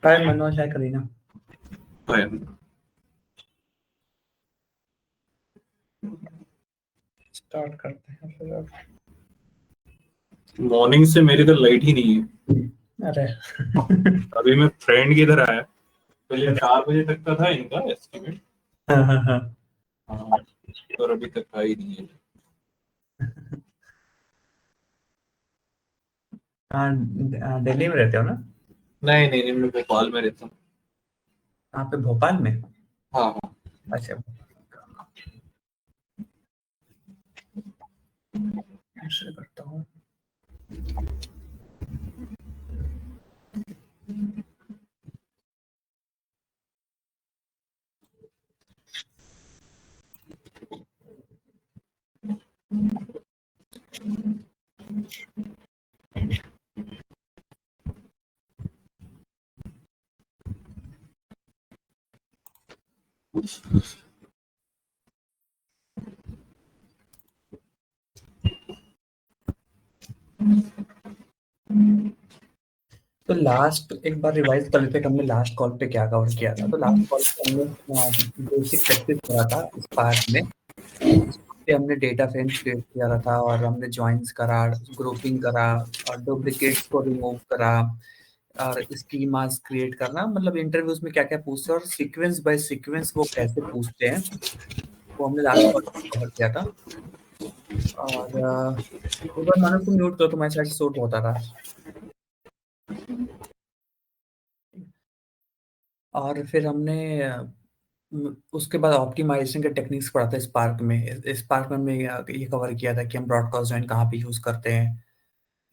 हाय मनोज, हाय Kareena. Start करते हैं फिर। मॉर्निंग से मेरे इधर लाइट ही नहीं है। अरे अभी मैं फ्रेंड के इधर आया, पहले 4 बजे तक का था इनका एस्टिमेट। हाँ, और अभी तक आई नहीं है। हाँ, दिल्ली में रहते हो ना? नहीं नहीं नहीं, मैं भोपाल में रहता हूँ। यहाँ पे भोपाल में? हाँ हाँ। अच्छा, ऐसे करता हूँ। तो लास्ट एक बार रिवाइज कर लेते हैं कि हमने लास्ट कॉल पे क्या कवर किया था। तो लास्ट कॉल पे हमने बेसिक प्रैक्टिस करा था स्पार्क में। पे हमने डेटा फ्रेम्स क्रिएट किया था और हमने जॉइंस करा, ग्रुपिंग करा और डुप्लीकेट्स को रिमूव करा और स्कीमास क्रिएट करना। मतलब इंटरव्यूज में क्या क्या पूछते हैं और सीक्वेंस बाय सीक्वेंस वो कैसे पूछते हैं, वो हमने लास्ट कॉल कवर किया था। और एक बार मानो तुम म्यूट करो, तुम्हारे साइड शोर होता था। और फिर हमने उसके बाद ऑप्टिमाइजेशन के टेक्निक्स पढ़ा था स्पार्क में। स्पार्क में हमने ये कवर किया था कि हम ब्रॉडकास्ट जॉइन कहाँ पे यूज़ करते हैं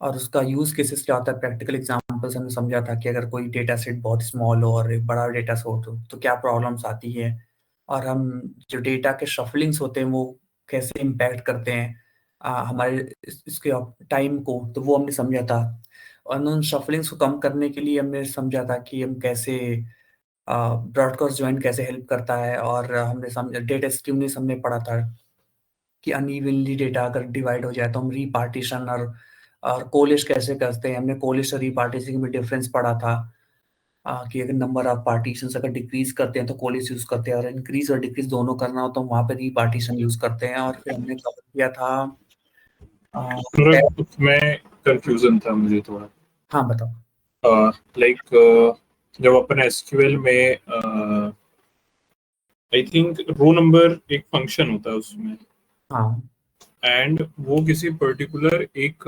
और उसका यूज केसेस क्या होता है। प्रैक्टिकल एग्जांपल्स हमने समझा था कि अगर कोई डेटा सेट बहुत स्मॉल हो और एक बड़ा डेटा सेट हो तो क्या प्रॉब्लम्स आती है और हम जो डेटा के शफलिंग्स होते हैं वो कैसे इम्पैक्ट करते हैं हमारे इसके टाइम को, तो वो हमने समझा था। और उन शफलिंग्स को कम करने के लिए हमने समझा था कि हम कैसे ब्रॉडकास्ट ज्वाइन कैसे हेल्प करता है। और हमने समझा डेटा स्ट्रीमनेस हमने पढ़ा था कि अनइवनली डेटा अगर डिवाइड हो जाए तो हम रीपार्टीशन और कोलिश कैसे करते हैं। हमने कोलिश और रीपार्टीशन में डिफरेंस पढ़ा था कि अगर नंबर ऑफ पार्टीशंस अगर डिक्रीज करते हैं तो कोलिश यूज करते हैं और इंक्रीज और डिक्रीज दोनों करना हो तो हम वहाँ पे रीपार्टीशन यूज करते हैं। और फिर हमने कवर किया था उसमें कंफ्यूजन था मुझे थोड़ा। हाँ बताओ। लाइक जब अपन एसक्यूएल में आई थिंक रो नंबर एक फंक्शन होता है उसमें, हाँ, एंड वो किसी पर्टिकुलर एक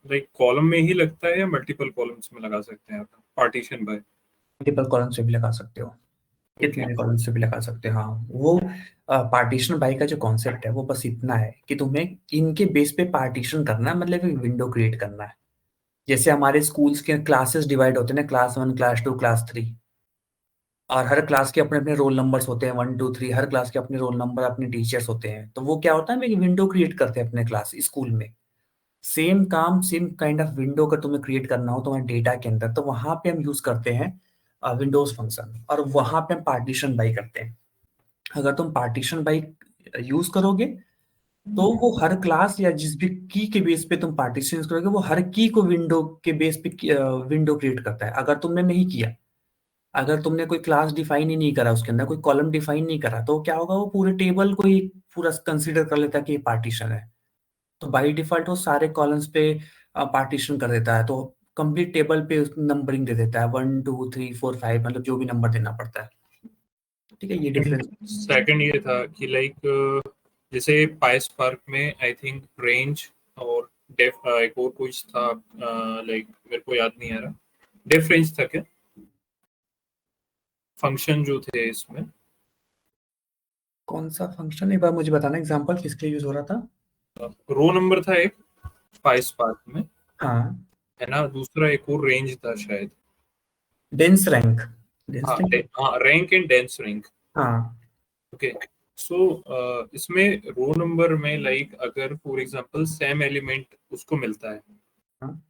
लाइक कॉलम में ही लगता है या मल्टीपल कॉलम्स में लगा सकते हैं अपन पार्टीशन बाय? मल्टीपल कॉलम से भी लगा सकते हो, कितने ओके। भी कॉलम से भी लगा सकते हो। हाँ, वो पार्टीशन बाय का जो कॉन्सेप्ट है वो बस इतना है कि तुम्हें इनके बेस पे पार्टीशन करना है, मतलब एक विंडो क्रिएट करना है। जैसे हमारे स्कूल्स के क्लासेस डिवाइड होते हैं ना, क्लास 1, क्लास 2, क्लास 3, और हर क्लास के अपने अपने रोल नंबर्स होते हैं, 1 2 3, हर क्लास के अपने रोल नंबर अपने टीचर्स होते हैं। तो वो क्या होता है, हम एक विंडो क्रिएट करते हैं अपने क्लास स्कूल में। सेम काम, सेम काइंड ऑफ विंडो अगर तुम्हें क्रिएट करना हो तुम्हारे डेटा के अंदर, तो वहां पे हम यूज करते हैं विंडोज फंक्शन, और वहां पे हम पार्टीशन बाई करते हैं। अगर तुम पार्टीशन बाई यूज करोगे तो वो हर क्लास या जिस भी की के बेस पे तुम पार्टीशन करोगे वो हर की को विंडो के बेस पे विंडो क्रिएट करता है। अगर तुमने नहीं किया, अगर तुमने कोई क्लास डिफाइन ही नहीं करा, उसके अंदर कोई कॉलम डिफाइन नहीं करा, तो क्या होगा, वो पूरे टेबल को ही पूरा कंसीडर कर लेता है कि ये पार्टीशन है। तो बाय डिफॉल्ट वो सारे कॉलम्स पे पार्टीशन कर देता है, तो कंप्लीट टेबल पे नंबरिंग दे देता है 1 2 3 4 5, मतलब जो भी नंबर देना पड़ता है। ठीक है, ये डिफरेंस। सेकंड ये था कि लाइक जैसे पाइस्पार्क में आई थिंक रेंज और डेफ एक और कुछ था, लाइक मेरे को याद नहीं आ रहा। डेफ रेंज था क्या फंक्शन जो थे इसमें? कौन सा फंक्शन, एक बार मुझे बताना एग्जांपल किसके लिए यूज हो रहा था। रो नंबर था एक पाइस्पार्क में, हाँ, है ना। दूसरा एक और रेंज था शायद। Dense rank. डेंस हाँ रैंक। हाँ, रैंक एंड डेंस रैंक। हाँ ओके। सो इसमें रो नंबर में लाइक अगर फॉर एग्जांपल सेम एलिमेंट उसको मिलता है, हाँ।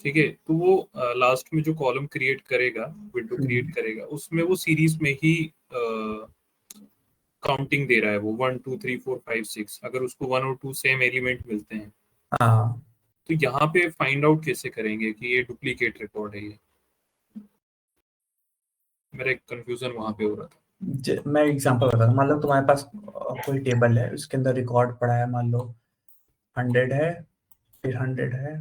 ठीक है, तो वो लास्ट में जो कॉलम क्रिएट करेगा, विंडो क्रिएट हम्म, करेगा, उसमें वो सीरीज में ही काउंटिंग दे रहा है। वो 1 2 3 4 5 6 अगर उसको 1 और 2 सेम एलिमेंट मिलते हैं, हाँ। तो यहाँ पे फाइंड आउट कैसे करेंगे कि ये डुप्लीकेट रिकॉर्ड है ये? मेरा एक कंफ्यूजन वहां पे हो रहा था। मैं एग्जांपल बता रहा हूँ। मान लो तुम्हारे पास कोई टेबल है, उसके अंदर रिकॉर्ड पड़ा है, मान लो 100 है, फिर 100 है।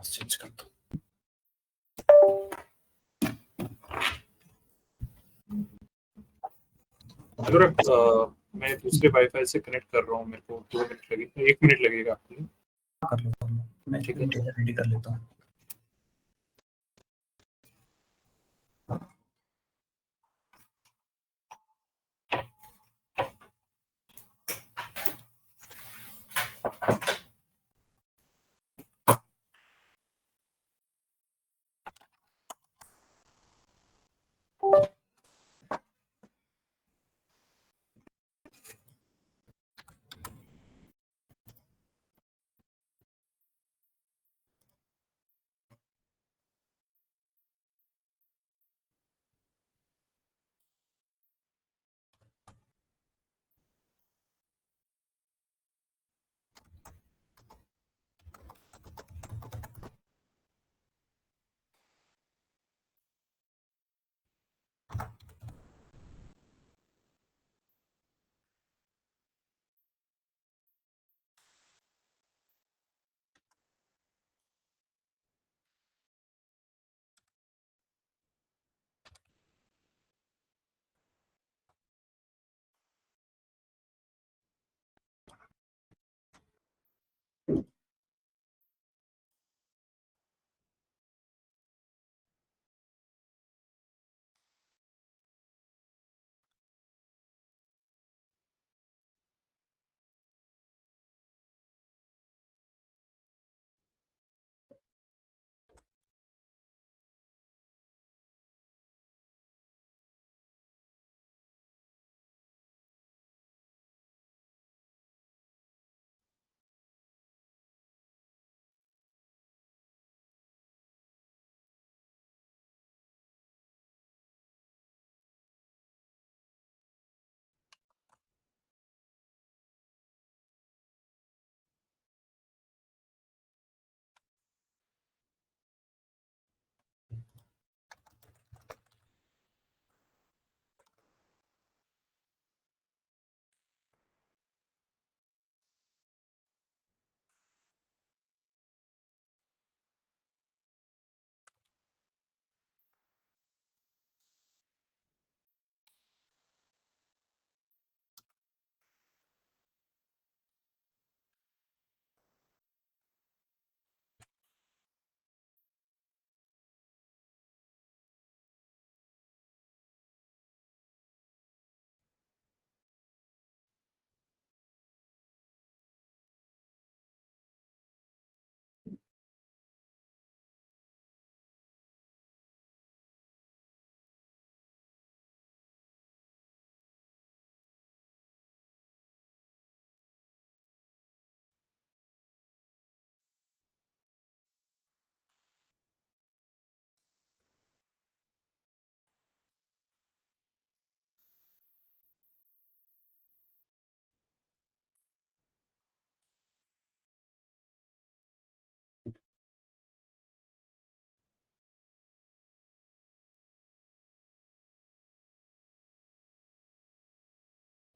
चेंज कर दो। मैं दूसरे वाईफाई से कनेक्ट कर रहा हूँ, मेरे को 2 मिनट लगेगा, 1 मिनट लगेगा। कर लो कर लो, मैं ठीक है। डेटा रेडी कर लेता हूँ।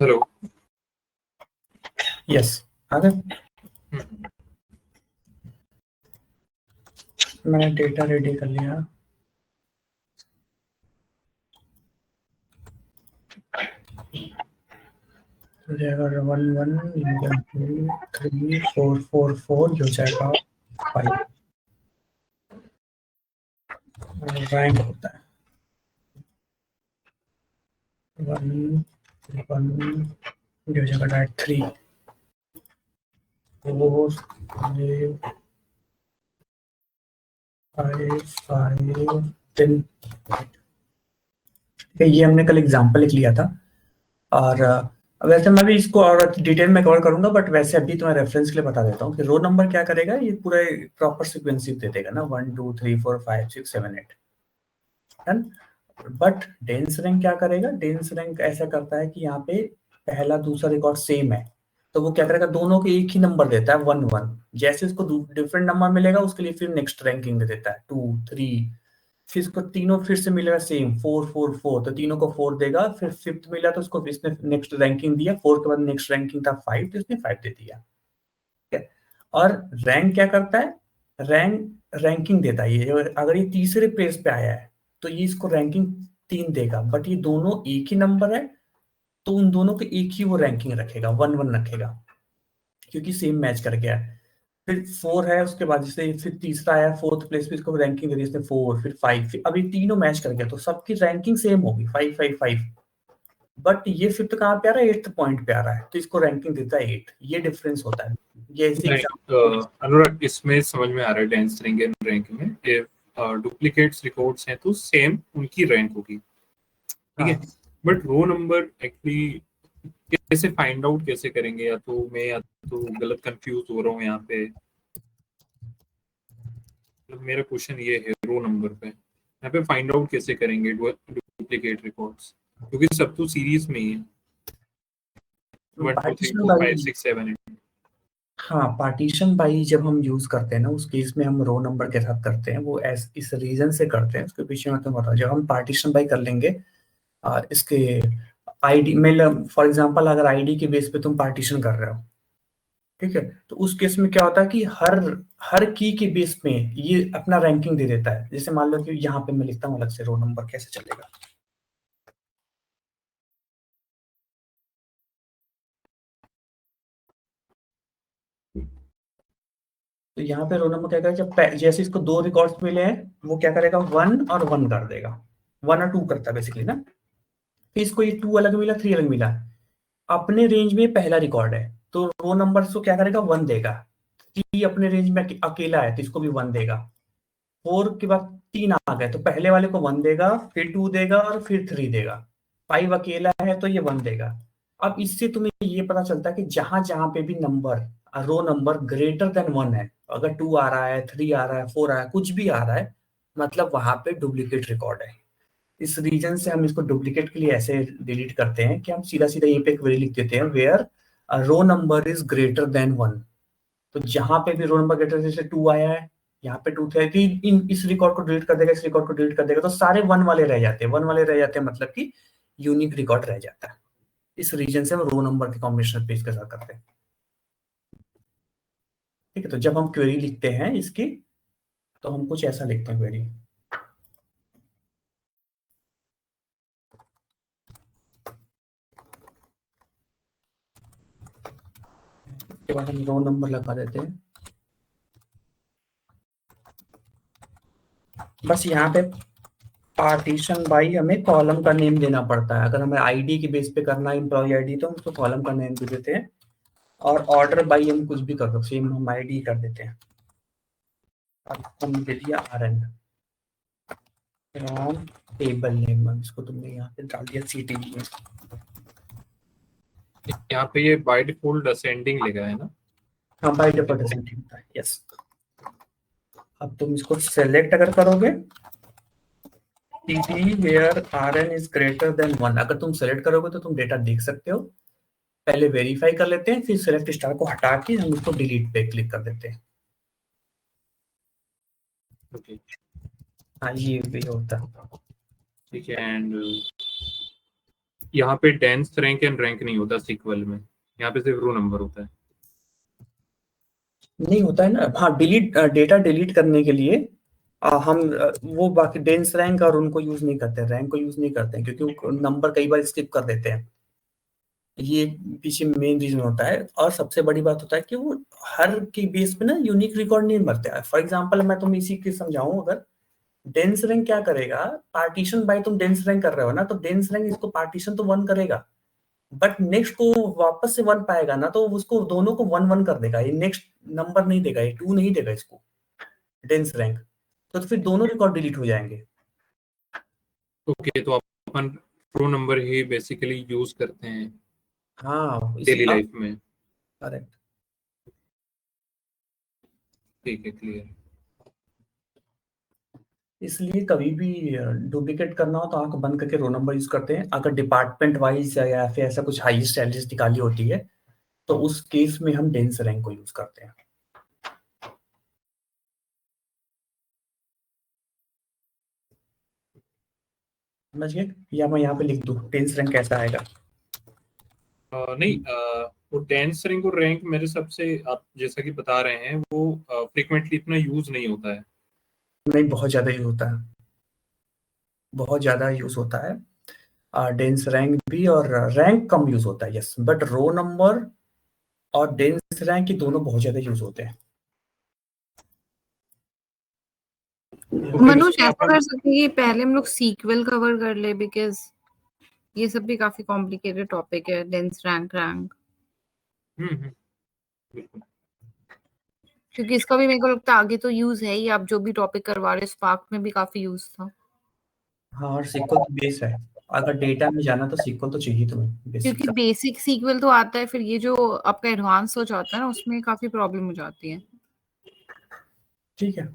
हेलो। यस, आ गए। हम्म। मैंने डेटा रेडी कर लिया। हो जाएगा 11 3 4 4 4 जो जाएगा 5 रैंक होता है 1 1 जो जाएगा डायरेक्ट 3 4 5 5 10। ये हमने कल एग्जांपल लिख लिया था। और वैसे मैं भी इसको और डिटेल में कवर करूंगा, बट वैसे अभी तुम्हें रेफरेंस के लिए बता देता हूँ कि रो नंबर क्या करेगा। ये पूरा प्रॉपर सीक्वेंस दे देगा ना, 1 2 3 4 5 6 7 8 है। बट डेंस रैंक क्या करेगा? डेंस रैंक ऐसा करता है कि यहाँ पे पहला दूसरा रिकॉर्ड सेम है, तो वो क्या करेगा, दोनों के एक ही नंबर देता है 1 1। जैसे इसको डिफरेंट नंबर मिलेगा उसके लिए फिर नेक्स्ट रैंकिंग दे देता है 2 3 फिर इसको तीनों फिर से मिलेगा सेम 4 4 4, तो तीनों को 4 देगा। फिर फिफ्थ मिला तो उसको इसने नेक्स्ट रैंकिंग दिया, 4 के बाद नेक्स्ट रैंकिंग था 5, तो इसने 5 दे दिया। ठीक है। और रैंक क्या करता है, रैंकिंग देता है ये। अगर ये तीसरे प्लेस पे आया है तो ये इसको रैंकिंग 3 देगा, बट ये दोनों एक ही नंबर है तो उन दोनों को एक ही वो रैंकिंग रखेगा, 1 1 रखेगा, क्योंकि सेम मैच कर गया है। फिर 4 है, उसके बाद जैसे फिर तीसरा आया फोर्थ प्लेस पे, इसको रैंकिंग दे दी इसने 4, फिर 5, फिर अभी तीनों मैच कर गया तो सबकी रैंकिंग सेम होगी 5 5 5। बट ये फिफ्थ कहाँ पे आ रहा है, 8th पॉइंट पे आ रहा है, तो इसको रैंकिंग देता है 8। ये डिफरेंस होता है। ये ऐसे एग्जाम्पल। अनुराग, इसमें समझ में आ रहा है डेंस रैंक एंड रैंक में इफ डुप्लीकेट्स रिकॉर्ड्स हैं तो सेम उनकी रैंक होगी, ठीक है। हाँ, बट रो नंबर एक्चुअली कैसे फाइंड आउट कैसे करेंगे, या तो मैं या तो गलत कंफ्यूज हो रहा हूँ यहाँ पे। मतलब मेरा क्वेश्चन ये है, रो नंबर पे यहाँ पे फाइंड आउट कैसे करेंगे डुप्लीकेट रिकॉर्ड्स, क्योंकि सब तो सीरीज में ही है, 1 2 3 पार्टीशन 4 5 बाई। 6 7 8। हाँ, पार्टीशन बाई जब हम यूज करते हैं ना, उस केस में हम रो नंबर के साथ करते हैं, वो इस रीजन से करते हैं, उसके पीछे मैं तुम्हें बताऊँ। जब हम पार्टीशन बाई कर लेंगे इसके आईडी में, फॉर एग्जांपल अगर आईडी के बेस पे तुम पार्टीशन कर रहे हो, ठीक है, तो उस केस में क्या होता है कि हर हर की के बेस में ये अपना रैंकिंग दे देता है। जैसे मान लो कि यहाँ पे मैं लिखता हूँ अलग से रो नंबर, कैसे चलेगा। तो यहाँ पे रो नंबर क्या करेगा, जब जैसे इसको 2 रिकॉर्ड्स मिले हैं, वो क्या करेगा 1 और 1 कर देगा, 1 और 2 करता है बेसिकली ना। फिर इसको ये 2 अलग मिला, 3 अलग मिला, अपने रेंज में पहला रिकॉर्ड है तो रो नंबर को क्या करेगा 1 देगा। 3 अपने रेंज में अकेला है तो इसको भी 1 देगा। 4 के बाद 3 आ गए तो पहले वाले को 1 देगा, फिर 2 देगा और फिर 3 देगा। 5 अकेला है तो ये 1 देगा। अब इससे तुम्हें ये पता चलता है कि जहां जहां पे भी number, row number greater than 1 है, अगर 2 आ रहा है, 3 आ रहा है, 4 आ रहा है, कुछ भी आ रहा है, मतलब वहां पे डुप्लीकेट रिकॉर्ड है। इस रीजन से हम इसको डुप्लीकेट के लिए ऐसे डिलीट करते हैं कि हम सीधा सीधा ये पे क्वेरी लिख देते हैं, where row number is greater than 1। तो जहां पे भी रोल नंबर ग्रेटर, जैसे 2 आया है, यहाँ पे 2 थे, तो इन इस रिकॉर्ड को डिलीट कर देगा, इस रिकॉर्ड को डिलीट कर देगा, तो सारे 1 वाले रह जाते हैं। 1 वाले रह जाते हैं मतलब कि यूनिक रिकॉर्ड रह जाता है। इस रीजन से हम रो नंबर के कॉम्बिनेशन पेज के साथ करते हैं। ठीक है, तो जब हम क्वेरी लिखते हैं इसकी, तो हम कुछ ऐसा लिखते हैं क्वेरी के बाद हम रो नंबर लगा देते हैं। बस यहाँ पे पार्टीशन बाई हमें कॉलम का नेम देना पड़ता है। अगर हमें आईडी के बेस पे करना है, एम्प्लॉय आईडी, तो हम उसको कॉलम का नेम दे देते हैं। और ऑर्डर बाई हम कुछ भी कर दो, सेम हम आईडी कर देते हैं। अब हम दे दिया RN फ्रॉम टेबल नेम, इसको तुमने यहाँ पे डाल दिया CTB में। यहाँ पे ये बाय डिफॉल्ट असेंडिंग लिखा है ना। हाँ, बाई डिफॉल्ट असेंडिंग होता है, यस। अब तुम इसको सेलेक्ट अगर करोगे, TT where RN is greater than 1, अगर तुम सेलेक्ट करोगे तो तुम डेटा देख सकते हो। पहले वेरीफाई कर लेते हैं, फिर सेलेक्ट स्टार को हटा के हम इसको डिलीट पे क्लिक कर देते हैं। ओके, हाँ, ये भी होता है। ठीक है। एंड यहाँ पे डेंस रैंक एंड रैंक नहीं होता सीक्वल में, यहाँ पे सिर्फ रो नंबर होता है। नहीं होता है ना, हाँ, डिलीट डेटा डिलीट करने के लिए हम वो बाकी डेंस रैंक और उनको यूज नहीं करते, रैंक को यूज नहीं करते हैं, क्योंकि नंबर कई बार स्किप कर देते हैं। ये पीछे मेन रीजन होता है। और सबसे बड़ी बात होता है कि वो हर की बेस पे ना यूनिक रिकॉर्ड नहीं बनते। फॉर एग्जांपल मैं तुम्हें इसी के समझाऊं, अगर डेंस रैंक क्या करेगा, पार्टीशन बाय तुम डेंस रैंक कर रहे हो ना, तो डेंस रैंक इसको पार्टीशन तो 1 करेगा, बट नेक्स्ट को वापस से 1 पाएगा ना, तो उसको दोनों को 1 1 कर देगा। ये नेक्स्ट नंबर नहीं देगा, ये 2 नहीं देगा इसको डेंस रैंक। तो फिर दोनों रिकॉर्ड डिलीट हो जाएंगे। ओके, तो अपन रो नंबर ही बेसिकली यूज करते हैं हाँ, इसी डेली आप लाइफ में। करेक्ट। ठीक है, क्लियर। इसलिए कभी भी डुप्लीकेट करना हो तो आंख बंद करके रो नंबर यूज करते हैं। अगर डिपार्टमेंट वाइज या फिर ऐसा कुछ हाईएस्ट सैलरीज निकाली होती है, तो उस केस में हम डेंस रैंक को यूज करते हैं। समझ गए? या मैं यहाँ पे लिख दूँ टेंस रैंक कैसा आएगा? नहीं, वो डेंस रैंक और रैंक मेरे हिसाब से आप जैसा कि बता रहे हैं वो फ्रिक्वेंटली इतना यूज नहीं होता है। नहीं, बहुत ज़्यादा यूज होता है, बहुत ज़्यादा यूज होता है। डेंस रैंक भी, और रैंक कम यूज होता है, यस, बट रो नंबर और डेंस रैंक ये दोनों बहुत ज़्यादा यूज होते हैं। तो फिर मनुष इसमें ऐसा अपन कर सकते हैं कि पहले हम लोग सीक्वल कवर कर ले, बिकॉज ये सब भी काफी कॉम्प्लिकेटेड टॉपिक है, डेंस रैंक रैंक, बिल्कुल। क्योंकि इसका भी मेरे को लगता है आगे तो यूज है ही। आप जो भी टॉपिक करवा रहे स्पार्क में भी काफी यूज था। हाँ, और सीक्वल तो बेस है, अगर डेटा में जाना तो सीक्वल तो चाहिए तुम्हें, बेसिक क्योंकि सा। बेसिक सीक्वल तो आता है, फिर ये जो आपका एडवांस हो जाता है ना, उसमें काफी प्रॉब्लम हो जाती है। ठीक है,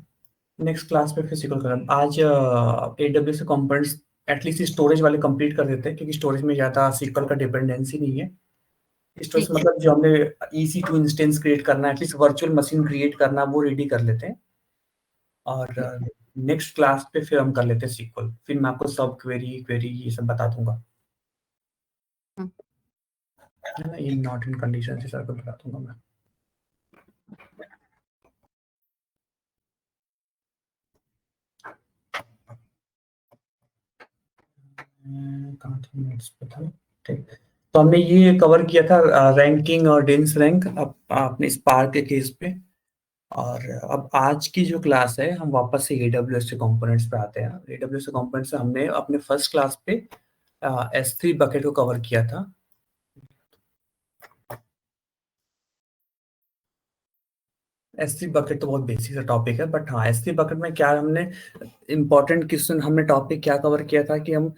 नेक्स्ट क्लास पे फिर सीक्वल करें। आज AWS से कंपोनेंट्स एटलीस्ट स्टोरेज वाले कंप्लीट कर देते हैं, क्योंकि स्टोरेज में ज़्यादा सीक्वल का डिपेंडेंसी नहीं है। स्टोरेज ठीक है। मतलब जो हमने EC2 इंस्टेंस क्रिएट करना है, एटलीस्ट वर्चुअल मशीन क्रिएट करना, वो रेडी कर लेते हैं। और नेक्स्ट क्लास पे फिर हम कर लेते हैं सीक्वल, फिर मैं आपको सब क्वेरी क्वेरी ये सब बता दूंगा, है ना? ये नॉट इन कंडीशन से सर को बता दूंगा मैं। कहाँ थे नोट्स पे था? ठीक, तो हमने ये कवर किया था रैंकिंग और डेंस रैंक अपने स्पार्क के केस पे। और अब आज की जो क्लास है, हम वापस से AWS के कंपोनेंट्स पे आते हैं। AWS के कंपोनेंट्स से हमने अपने फर्स्ट क्लास पे S3 बकेट को कवर किया था। S3 बकेट तो बहुत बेसिक सा टॉपिक है, बट हाँ, S3 बकेट में क्या हमने इम्पोर्टेंट क्वेश्चन, हमने टॉपिक क्या कवर किया था कि हम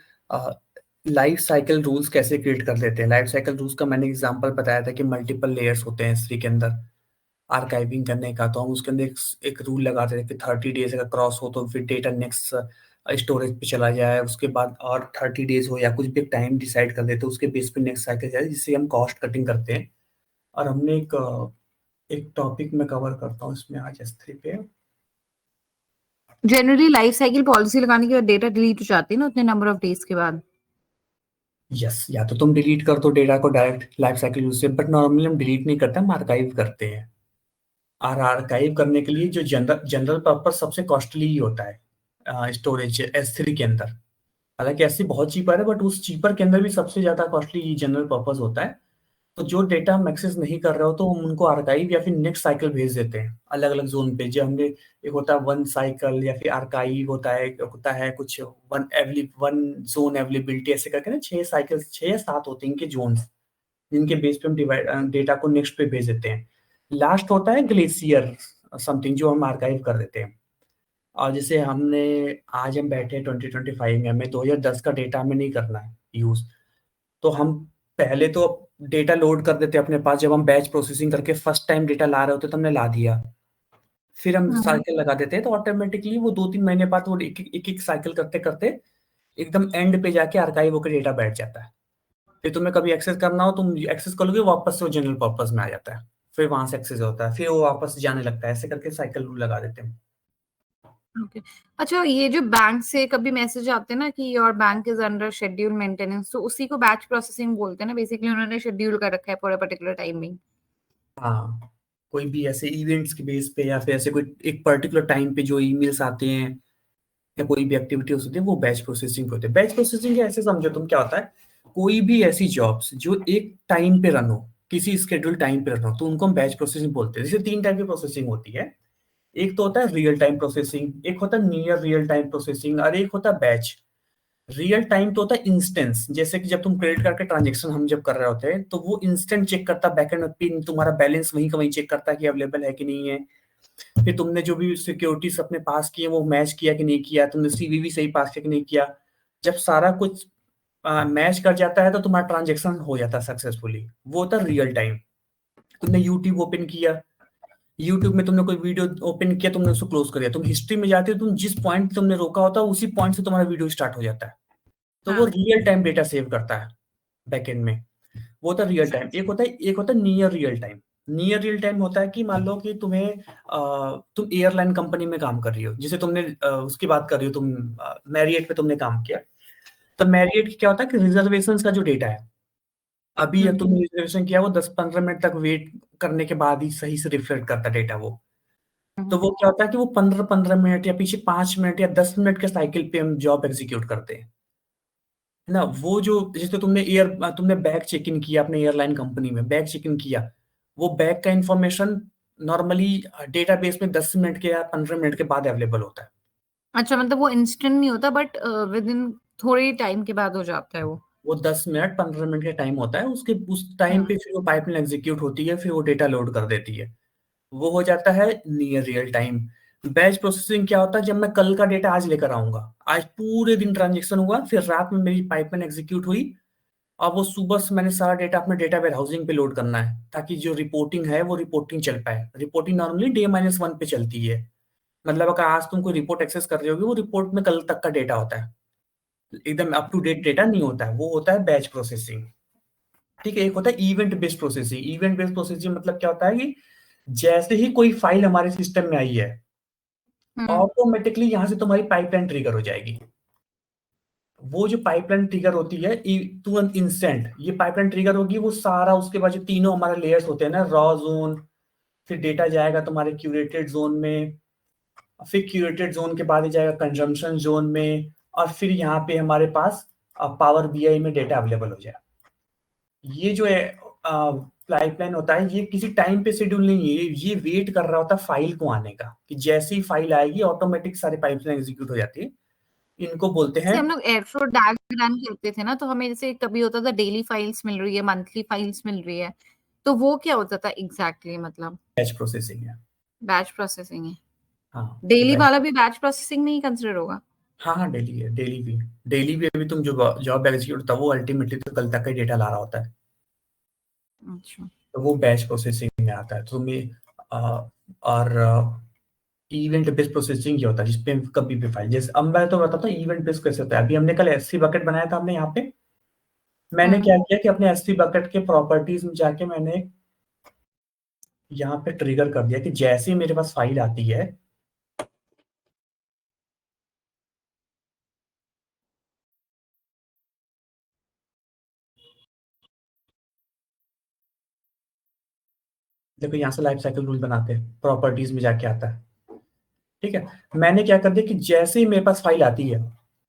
लाइफ साइकिल रूल्स कैसे क्रिएट कर लेते हैं। लाइफ साइकिल रूल्स का मैंने एग्जांपल बताया था कि मल्टीपल लेयर्स होते हैं S3 के अंदर आर्काइविंग करने का। तो हम उसके अंदर एक रूल लगाते थे कि 30 डेज अगर क्रॉस हो तो फिर डेटा नेक्स्ट स्टोरेज पे चला जाए, उसके बाद और 30 डेज हो या कुछ भी टाइम डिसाइड कर देते, उसके बेस पे नेक्स्ट साइकिल जाए, जिससे हम कॉस्ट कटिंग करते हैं। और हमने एक टॉपिक में कवर करता हूँ इसमें आज S3 पे। जनरली लाइफ साइकिल पॉलिसी लगाने के बाद डेटा डिलीट हो जाती है ना उतने नंबर ऑफ डेज के बाद। यस, या तो तुम डिलीट कर दो डेटा को डायरेक्ट लाइफ साइकिल यूज से, बट नॉर्मली हम डिलीट नहीं करते, हम आर्काइव करते हैं। और आर्काइव करने के लिए जो जनरल जनरल पर्पस सबसे कॉस्टली ही होता है स्टोरेज S3 के अंदर। हालांकि ऐसी बहुत चीपर है, बट उस चीपर के अंदर भी सबसे ज्यादा कॉस्टली जनरल पर्पस होता है। तो जो डेटा हम एक्सेस नहीं कर रहे हो तो हम उनको आर्काइव या फिर नेक्स्ट साइकिल भेज देते हैं अलग अलग जोन पे। जो हमने एक होता है वन साइकिल, या फिर आर्काइव होता है कुछ वन जोन अवेलेबिलिटी, ऐसे करके ना 6 साइकिल, 6 या 7 होते हैं इनके जोन, जिनके बेस पे हम डिवाइड डेटा को नेक्स्ट पे भेज देते हैं। लास्ट होता है ग्लेशियर समथिंग, जो हम आर्काइव कर देते हैं। और जैसे हमने आज हम बैठे 2025 में, हमें 2010 का डेटा हमें नहीं करना है यूज, तो हम पहले तो डेटा लोड कर देते अपने पास। जब हम बैच प्रोसेसिंग करके फर्स्ट टाइम डेटा ला रहे होते तो हमने ला दिया, फिर हम साइकिल लगा देते हैं, तो ऑटोमेटिकली वो 2-3 महीने बाद वो एक एक साइकिल करते करते एकदम एंड पे जाके आर्काइव होकर डेटा बैठ जाता है। फिर तुम्हें कभी एक्सेस करना हो, तुम एक्सेस कर लोगे, वापस से वो जनरल पर्पस में आ जाता है, फिर वहां से एक्सेस होता है, फिर वो वापस जाने लगता है। ऐसे करके साइकिल रूल लगा देते हैं। ओके। अच्छा, ये जो बैंक से कभी मैसेज आते हैं ना कि your bank is under schedule maintenance, तो उसी को बैच प्रोसेसिंग बोलते हैं ना। बेसिकली उन्होंने शेड्यूल कर रखा है फॉर अ पर्टिकुलर टाइमिंग। हाँ, कोई भी ऐसे इवेंट्स के बेस पे, या फिर ऐसे कोई एक पर्टिकुलर टाइम पे जो ईमेल्स आते हैं या कोई भी एक्टिविटी होती है, वो बैच प्रोसेसिंग होते हैं। बैच प्रोसेसिंग ऐसे समझो तुम, क्या होता है, कोई भी ऐसी जॉब्स जो एक टाइम पे रन हो, किसी स्केड्यूल टाइम पे रन हो, तो उनको हम बैच प्रोसेसिंग बोलते हैं। जैसे 3 टाइप की प्रोसेसिंग होती है, एक तो होता है रियल टाइम प्रोसेसिंग, एक होता है नियर रियल टाइम प्रोसेसिंग, और एक होता है बैच। रियल टाइम तो होता है इंस्टेंस, जैसे कि जब तुम क्रेडिट कार्ड के ट्रांजेक्शन हम जब कर रहे होते हैं, तो वो इंस्टेंट चेक करता है बैकएंड में, पिन तुम्हारा बैलेंस वहीं का वहीं चेक करता है कि अवेलेबल है कि नहीं है। फिर तुमने जो भी सिक्योरिटीज अपने पास किए वो मैच किया कि नहीं किया, तुमने CVV सही पास किया कि नहीं किया। जब सारा कुछ मैच कर जाता है तो तुम्हारा ट्रांजेक्शन हो जाता है सक्सेसफुली, वो होता है रियल टाइम। तुमने यूट्यूब ओपन किया, यूट्यूब में तुमने कोई वीडियो ओपन किया, तुमने उसको क्लोज कर दिया, तुम हिस्ट्री में जाते हो, तुम जिस पॉइंट तुमने रोका होता है उसी पॉइंट से तुम्हारा वीडियो स्टार्ट हो जाता है। तो वो रियल टाइम डेटा सेव करता है बैकएंड में, वो होता है रियल टाइम। एक होता है near real time. Near real time होता है कि मान लो कि तुम एयरलाइन कंपनी में काम कर रही हो, जिसे तुमने उसकी बात कर रही हो तुम, मैरियट पे तुमने काम किया। तो मैरियट क्या होता है कि रिजर्वेशन का जो डेटा है, अभी तुमने रिजर्वेशन किया, वो 10-15 मिनट तक वेट करने के बाद ही सही से रिफ्लेक्ट करता डेटा वो। तो वो क्या होता है कि वो 15-15 मिनट या पीछे 5 मिनट या 10 मिनट के साइकिल पे हम जॉब एग्जीक्यूट करते हैं, है ना? वो जो जैसे तुमने बैग चेक इन किया अपने एयरलाइन कंपनी में, बैग चेक इन किया, वो बैग का इंफॉर्मेशन नॉर्मली डेटाबेस में 10 मिनट के या 15 मिनट के बाद अवेलेबल होता है। अच्छा, मतलब वो इंस्टेंट नहीं होता, बट विद इन थोड़े टाइम के बाद हो जाता है वो 10 मिनट 15 मिनट का टाइम होता है, उसके उस टाइम पे फिर वो पाइपलाइन एग्जीक्यूट होती है, फिर वो डेटा लोड कर देती है, वो हो जाता है near real time. Batch processing क्या होता है, जब मैं कल का डेटा आज लेकर आऊंगा, आज पूरे दिन ट्रांजेक्शन हुआ, फिर रात में मेरी पाइपलाइन एग्जीक्यूट हुई, अब वो सुबह से मैंने सारा डेटा अपने डेटा वेयर हाउसिंग पे लोड करना है, ताकि जो रिपोर्टिंग है वो रिपोर्टिंग चल पाए। रिपोर्टिंग नॉर्मली डे-1 पे चलती है, मतलब अगर आज तुम कोई रिपोर्ट एक्सेस कर रहे होगे, वो रिपोर्ट में कल तक का डेटा होता है, एकदम अप टू डेट डेटा नहीं होता है, वो होता है बैच प्रोसेसिंग। ठीक है, एक होता है event based processing. Event based processing मतलब क्या होता है कि जैसे ही कोई फाइल हमारे सिस्टम में आई है, ऑटोमेटिकली यहाँ से तुम्हारी पाइपलाइन ट्रिगर हो जाएगी। वो जो पाइपलाइन ट्रिगर होती है तुरंत इंस्टेंट, ये पाइपलाइन ट्रिगर होगी, वो सारा उसके बाद जो तीनों हमारे लेयर्स होते हैं ना, रॉ जोन, फिर डेटा जाएगा तुम्हारे क्यूरेटेड जोन में, फिर क्यूरेटेड जोन के बाद ही जाएगा कंजम्पशन जोन में, और फिर यहाँ पे हमारे पास पावर बीआई में डेटा अवेलेबल हो जाए। ये जो है पाइपलाइन होता है, ये किसी टाइम पे शेड्यूल नहीं है, ये वेट कर रहा होता है फाइल को आने का, कि जैसे ही फाइल आएगी ऑटोमेटिक सारी पाइपलाइन एग्जीक्यूट हो जाती है। इनको बोलते हैं, हम लोग एयरफ्लो डैग रन करते थे ना, तो हमें जैसे कभी होता था डेली फाइल्स मिल रही है, मंथली फाइल्स मिल रही है, तो वो क्या होता था एग्जैक्टली मतलब बैच प्रोसेसिंग है। बैच प्रोसेसिंग है। हाँ, डेली वाला भी बैच प्रोसेसिंग में ही कंसिडर होगा? हाँ, डेली है, डेली भी अभी तुम जो जॉब एग्जीक्यूट होता है, वो अल्टीमेटली तो कल तक का डेटा ला रहा होता है, अच्छा। तो वो बैच प्रोसेसिंग में आता है। तो तुम्हें और इवेंट बेस्ड प्रोसेसिंग क्या होता है, जिसपे कभी भी फाइल, जैसे अब मैं तो बताता हूँ इवेंट बेस्ड कैसे होता है। अभी हमने कल एससी बकेट बनाया था, हमने यहाँ पे, मैंने क्या किया कि अपने एससी बकेट के प्रॉपर्टीज में जाके मैंने यहाँ पे ट्रिगर कर दिया कि जैसे ही मेरे पास फाइल आती है, देखो यहाँ से लाइफ साइकिल रूल बनाते हैं, प्रॉपर्टीज में जाके आता है। ठीक है, मैंने क्या कर दिया कि जैसे ही मेरे पास फाइल आती है,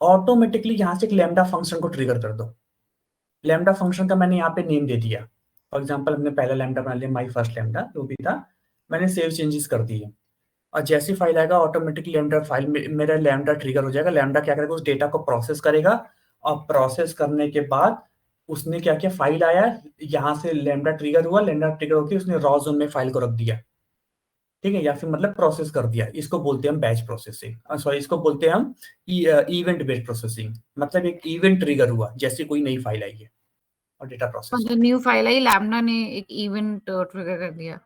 ऑटोमेटिकली यहाँ से एक लैम्डा फंक्शन को ट्रिगर कर दो। लैम्डा फंक्शन का मैंने यहाँ पे नेम दे दिया, फॉर एग्जांपल हमने पहला लैम्डा बना लिया, माई फर्स्ट लैम्डा जो भी था, मैंने सेव चेंजेस कर दिए, और जैसी फाइल आएगा ऑटोमेटिकली लैम्डा फाइल में मेरा लैम्डा ट्रिगर हो जाएगा। लैम्डा क्या करेगा, उस डेटा को प्रोसेस करेगा, और प्रोसेस करने के बाद उसने क्या किया, फाइल आया, यहाँ से लैम्डा ट्रिगर हुआ, लैम्डा ट्रिगर होकर उसने रॉ जोन में फाइल को रख दिया। ठीक है, या फिर मतलब प्रोसेस कर दिया, इसको बोलते हैं हम बैच प्रोसेसिंग, सॉरी इसको बोलते हैं हम इवेंट बेस्ड प्रोसेसिंग। मतलब एक इवेंट ट्रिगर हुआ जैसे कोई नई फाइल आई है और डेटा प्रोसेस। मतलब न्यू फाइल आई, लैम्डा ने एक इवेंट ट्रिगर कर दिया।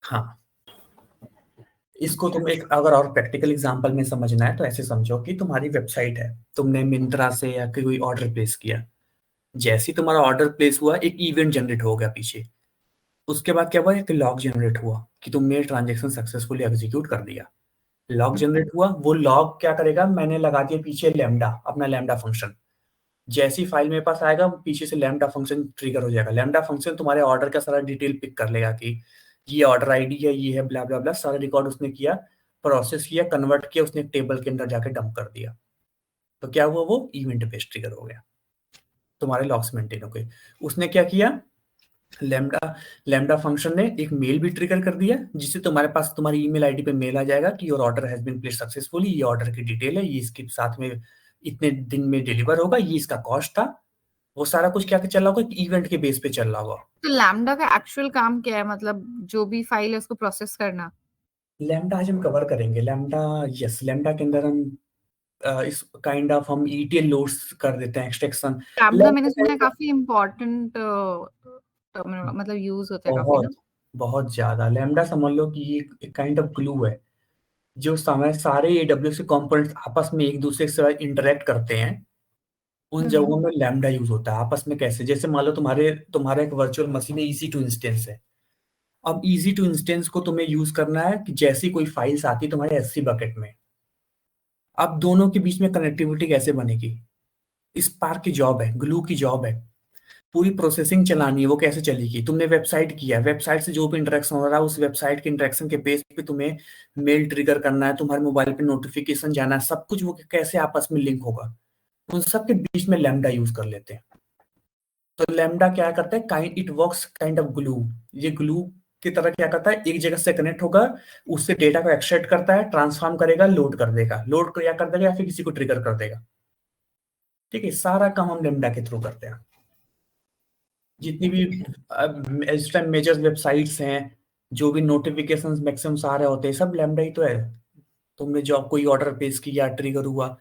हाँ, इसको तुम एक अगर और प्रैक्टिकल एग्जांपल में समझना है तो ऐसे समझो कि तुम्हारी वेबसाइट है, तुमने मिंत्रा से या कोई ऑर्डर प्लेस किया, जैसे ही तुम्हारा ऑर्डर प्लेस हुआ एक इवेंट जनरेट हो गया पीछे, उसके बाद क्या हुआ, एक लॉग जनरेट हुआ कि तुमने ट्रांजेक्शन सक्सेसफुली एग्जीक्यूट कर दिया। लॉग जनरेट हुआ, वो लॉग क्या करेगा, मैंने लगा दिया पीछे लैम्डा, अपना लैम्डा फंक्शन, जैसी फाइल मेरे पास आएगा पीछे से लैम्डा फंक्शन ट्रिगर हो जाएगा। लैम्डा फंक्शन तुम्हारे ऑर्डर का सारा डिटेल पिक कर लेगा कि ये ऑर्डर आईडी है, ये है, ब्ला ब्ला ब्ला, सारा रिकॉर्ड उसने किया, प्रोसेस किया, कन्वर्ट किया, उसने टेबल के अंदर जाके डंप कर दिया। तो क्या हुआ, वो इवेंट बेस्ड ट्रिगर हो गया, तुम्हारे लॉग्स मेंटेन हो गए। उसने क्या किया, लैम्डा लैम्डा फंक्शन ने एक मेल भी ट्रिगर कर दिया, जिससे तुम्हारे पास तुम्हारी ईमेल आईडी पे मेल आ जाएगा कि your order has been placed successfully, ये ऑर्डर की डिटेल है, ये इसके साथ में इतने दिन में डिलीवर होगा, ये इसका कॉस्ट था। वो सारा कुछ क्या चल रहा होगा, इवेंट के बेस पे चल रहा होगा। तो लैम्डा का एक्चुअल काम क्या है, मतलब जो भी फाइल है उसको प्रोसेस करना? लैम्डा आज हम कवर करेंगे। लैम्डा, यस, लैम्डा के अंदर हम इस काइंड ऑफ हम ईटीएल लोड्स कर देते हैं, एक्सट्रैक्शन। लैम्डा मैंने सुना है काफी इम्पोर्टेंट मतलब यूज होता है काफी ना। बहुत बहुत ज्यादा लैम्डा समझ लो कि ये एक काइंड ऑफ ग्लू है, जो समय सारे एडब्ल्यूएस के कंपोनेंट्स आपस में एक दूसरे से इंटरेक्ट करते हैं, उन जगहों में लैम्डा यूज होता है। आपस में कैसे, जैसे मान लो तुम्हारा एक वर्चुअल मशीन है, ईसी टू इंस्टेंस है। अब इजी टू इंस्टेंस को तुम्हें यूज करना है कि जैसी कोई फाइल्स आती है तुम्हारे एससी बकेट में, अब दोनों के बीच में कनेक्टिविटी कैसे बनेगी, स्पार्क की जॉब है, ग्लू की जॉब है, पूरी प्रोसेसिंग चलानी है। वो कैसे चलेगी? तुमने वेबसाइट किया, वेबसाइट से जो भी इंटरेक्शन हो रहा है उस वेबसाइट के इंटरेक्शन के बेस पे तुम्हें मेल ट्रिगर करना है, तुम्हारे मोबाइल पे नोटिफिकेशन जाना है, सब कुछ वो कैसे आपस में लिंक होगा, उन सब के बीच में लैम्डा यूज कर लेते हैं। तो लैम्डा क्या करता है, kind it works kind of glue. ये ग्लू की तरह क्या करता है, एक जगह से कनेक्ट होगा, उससे डेटा को एक्सट्रैक्ट करता है, ट्रांसफॉर्म करेगा, लोड कर देगा, लोड या कर देगा या फिर किसी को ट्रिगर कर देगा। ठीक है, सारा काम हम लैम्डा के थ्रू करते हैं। जितनी भी इस टाइम मेजर वेबसाइट्स हैं, जो भी नोटिफिकेशंस मैक्सिमम सारे होते हैं, सब लैम्डा ही तो है। तुमने जॉब कोई ऑर्डर पेश किया, ट्रिगर हुआ,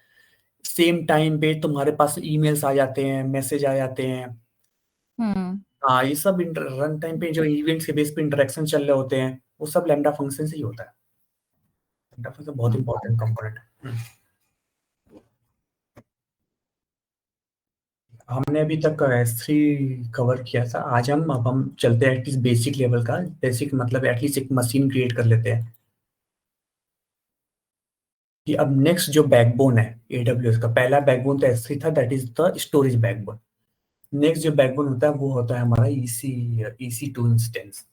सेम टाइम पे तुम्हारे पास ईमेल्स आ जाते हैं, मैसेज आ जाते हैं। हाँ, ये सब रन टाइम पे जो इवेंट्स के बेस पे इंटरेक्शन चल रहे होते हैं, वो सब लैम्डा फंक्शन से ही होता है। लैम्डा फंक्शन बहुत इंपॉर्टेंट कंपोनेंट है। हमने अभी तक S3 कवर किया था। आज अब हम चलते हैं एटलीस्ट बेसिक लेवल का। बेसिक मतलब एटलीस्ट एक मशीन क्रिएट कर लेते हैं कि अब नेक्स्ट जो बैकबोन है AWS का, पहला बैकबोन तो S3 था, that is the storage backbone. Next जो बैकबोन होता है वो होता है हमारा EC2 instance.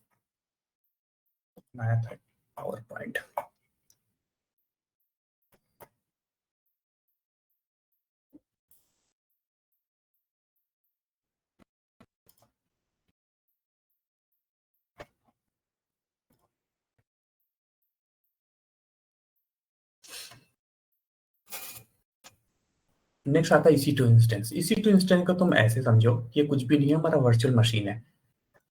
Power point. Next आता है EC2 इंस्टेंस। EC2 इंस्टेंस को तुम ऐसे समझो, ये कुछ भी नहीं है, हमारा वर्चुअल मशीन है।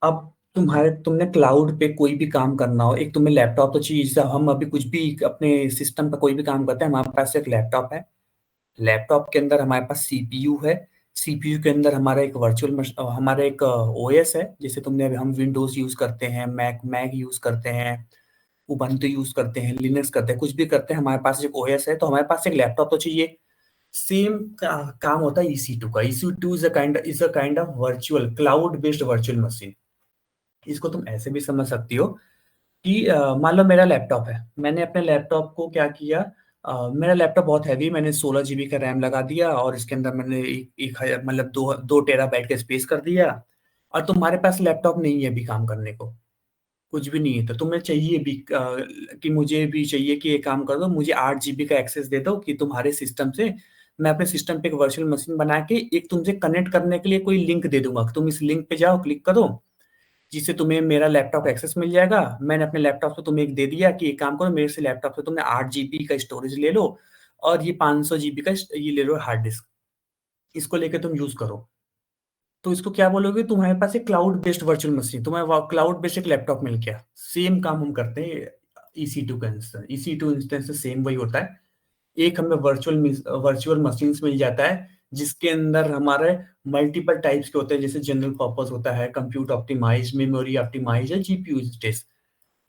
अब तुमने क्लाउड पे कोई भी काम करना हो, एक तुम्हें लैपटॉप तो चाहिए। जैसे हम अभी कुछ भी अपने सिस्टम पर कोई भी काम करते हैं, हमारे पास एक लैपटॉप है, लैपटॉप के अंदर हमारे पास CPU है, CPU के अंदर हमारा एक हमारा एक OS है। जैसे तुमने अभी हम विंडोज यूज करते हैं, मैक यूज करते हैं, उबंटू यूज करते हैं, लिनक्स करते हैं, कुछ भी करते हैं, हमारे पास एक OS है, तो हमारे पास एक लैपटॉप तो चाहिए। सेम काम होता है EC2 का। EC2 is a kind of virtual cloud based virtual machine. इसको तुम ऐसे भी समझ सकती हो कि मान लो मेरा लैपटॉप है, मैंने अपने लैपटॉप को क्या किया, मेरा लैपटॉप बहुत हैवी, मैंने 16 GB का रैम लगा दिया और इसके अंदर मैंने मतलब 2 TB का स्पेस कर दिया। और तुम्हारे पास लैपटॉप नहीं है अभी काम करने को, कुछ भी नहीं है, तो तुम्हें चाहिए भी कि मुझे भी चाहिए कि ये काम कर दो, मुझे 8 GB का एक्सेस दे दो कि तुम्हारे सिस्टम से मैं अपने सिस्टम पे एक वर्चुअल मशीन बना के एक तुमसे कनेक्ट करने के लिए कोई लिंक दे दूंगा। तुम इस लिंक पे जाओ, क्लिक करो, जिससे तुम्हें मेरा लैपटॉप एक्सेस मिल जाएगा। मैंने अपने लैपटॉप से तुम्हें एक दे दिया कि एक काम करो, मेरे से लैपटॉप से तुमने 8 GB का स्टोरेज ले लो और ये 500 GB का ये ले लो हार्ड डिस्क, इसको लेके तुम यूज करो। तो इसको क्या बोलोगे, तुम्हारे पास एक क्लाउड बेस्ड वर्चुअल मशीन, तुम्हें क्लाउड बेस्ड एक लैपटॉप मिल गया। सेम काम हम करते हैं EC2 का इंस्टेंस। EC2 इंस्टेंस से सेम वही होता है। एक हमें वर्चुअल मशीन्स मिल जाता है जिसके अंदर हमारे मल्टीपल टाइप्स के होते हैं, जैसे जनरल पर्पस होता है, कंप्यूट ऑप्टिमाइज, मेमोरी ऑप्टिमाइज या GPU स्टेस।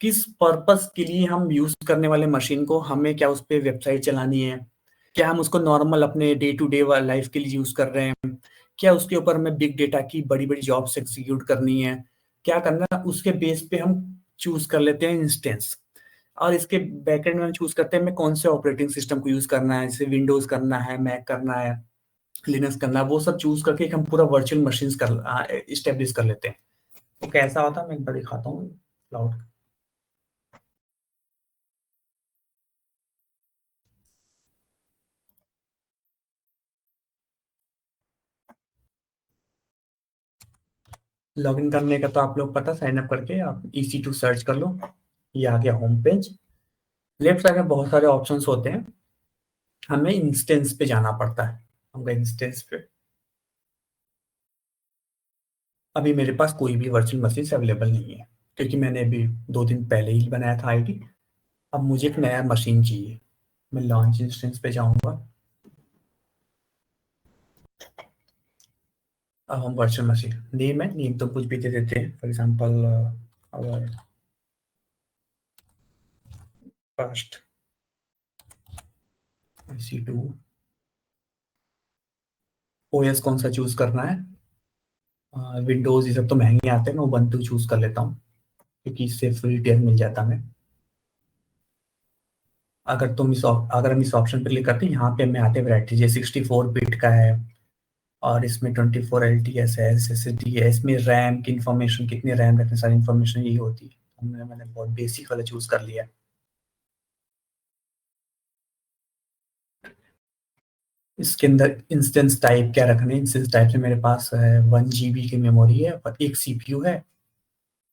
किस पर्पस के लिए हम यूज करने वाले मशीन को, हमें क्या उस पर वेबसाइट चलानी है, क्या हम उसको नॉर्मल अपने डे टू डे लाइफ के लिए यूज कर रहे हैं, क्या उसके ऊपर हमें बिग डेटा की बड़ी बड़ी जॉब्स एग्जीक्यूट करनी है, क्या करना है, उसके बेस पे हम चूज कर लेते हैं इंस्टेंस। और इसके बैकएंड में हम चूज करते हैं हमें कौन से ऑपरेटिंग सिस्टम को यूज करना है, जैसे विंडोज करना है, मैक करना है, लिनक्स करना है, वो सब चूज करके हम पूरा वर्चुअल मशीन कर इस्टेब्लिश कर लेते हैं। तो कैसा होता है मैं एक बार दिखाता हूँ क्लाउड। लॉगिन करने का तो आप लोग पता, साइन अप करके आप EC2 सर्च कर लो, ये आ गया होम पेज। लेफ्ट साइड में बहुत सारे ऑप्शंस होते हैं, हमें इंस्टेंस पे जाना पड़ता है। हम गए इंस्टेंस पे। अभी मेरे पास कोई भी वर्चुअल मशीन अवेलेबल नहीं है क्योंकि मैंने अभी 2 दिन पहले ही बनाया था आईडी। अब मुझे एक नया मशीन चाहिए। मैं लॉन्च इंस्टेंस पे जाऊंगा। अब हम वर्चुअल मशीन नेम है, नेम तो कुछ भी दे देते हैं, for example our first EC2। OS कौन सा चूज करना है, विंडोज ये सब तो महंगे आते हैं, मैं उबंटू चूज कर लेता हूँ क्योंकि इससे फ्री टियर मिल जाता है। अगर हम इस ऑप्शन पर क्लिक करते हैं, यहाँ पे हमें आते हैं वैरायटी, जैसे 64 बिट का है, और इसमें 24 LTS है, SSD है, इसमें रैम की इंफॉर्मेशन, कितनी रैम रखने, सारी इंफॉर्मेशन यही होती है। मैंने बहुत बेसिक वाला चूज कर लिया। इसके अंदर इंस्टेंस टाइप क्या रखने, इंस्टेंस टाइप से मेरे पास है 1 GB की मेमोरी है और एक CPU है,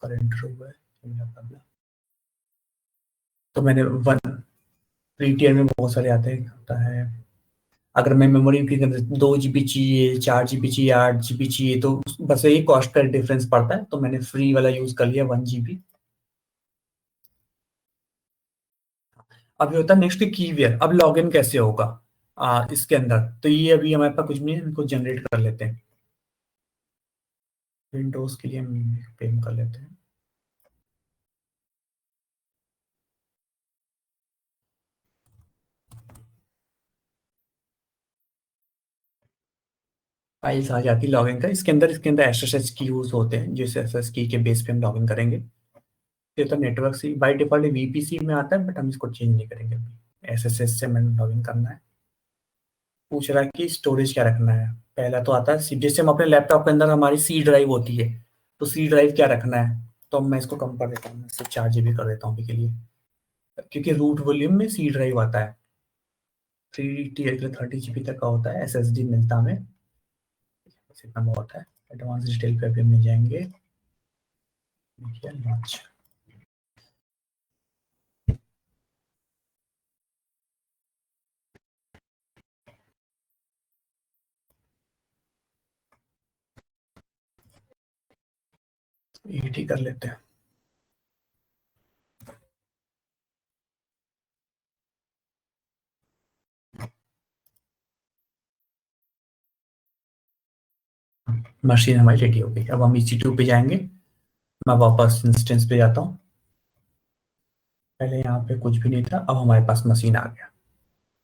करंट रो है। तो मैंने वन फ्री टियर में बहुत सारे आते हैं, होता है अगर मैं मेमोरी की 2 GB चाहिए, 4 GB चाहिए, 8 GB चाहिए, तो बस यही कॉस्ट का डिफरेंस पड़ता है। तो मैंने फ्री वाला यूज कर लिया 1 GB। अभी होता है नेक्स्ट कीवेयर। अब लॉगिन कैसे होगा इसके अंदर, तो ये अभी हमारे पास कुछ नहीं है, इनको जनरेट कर लेते हैं। विंडोज के लिए हम पेम कर लेते हैं। फाइल्स आ जाती लॉगिन का। इसके अंदर SSH की यूज होते हैं, जिस SSH की के बेस पे हम लॉगिन करेंगे। ये तो नेटवर्क से बाय डिफॉल्ट VPC में आता है, बट हम इसको चेंज नहीं करेंगे अभी। SSH से मैंने लॉगिन करना है। पूछ रहा है कि स्टोरेज क्या रखना है। पहला तो आता है जैसे हम अपने लैपटॉप के अंदर हमारी C ड्राइव होती है, तो C ड्राइव क्या रखना है। तो मैं इसको कम कर देता हूँ, सिर्फ 4 GB कर देता हूँ अभी के लिए, क्योंकि रूट वॉल्यूम में C ड्राइव आता है। 3 टीयर के लिए 30 GB तक का होता है SSD मिलता हमें, बस इतना बहुत है। एडवांस डिटेल पे अभी हम नहीं जाएंगे। लॉन्च ही कर लेते हैं। मशीन हमारी रेडी हो गई। अब हम EC2 पे जाएंगे। मैं वापस इंस्टेंस पे जाता हूँ। पहले यहाँ पे कुछ भी नहीं था, अब हमारे पास मशीन आ गया।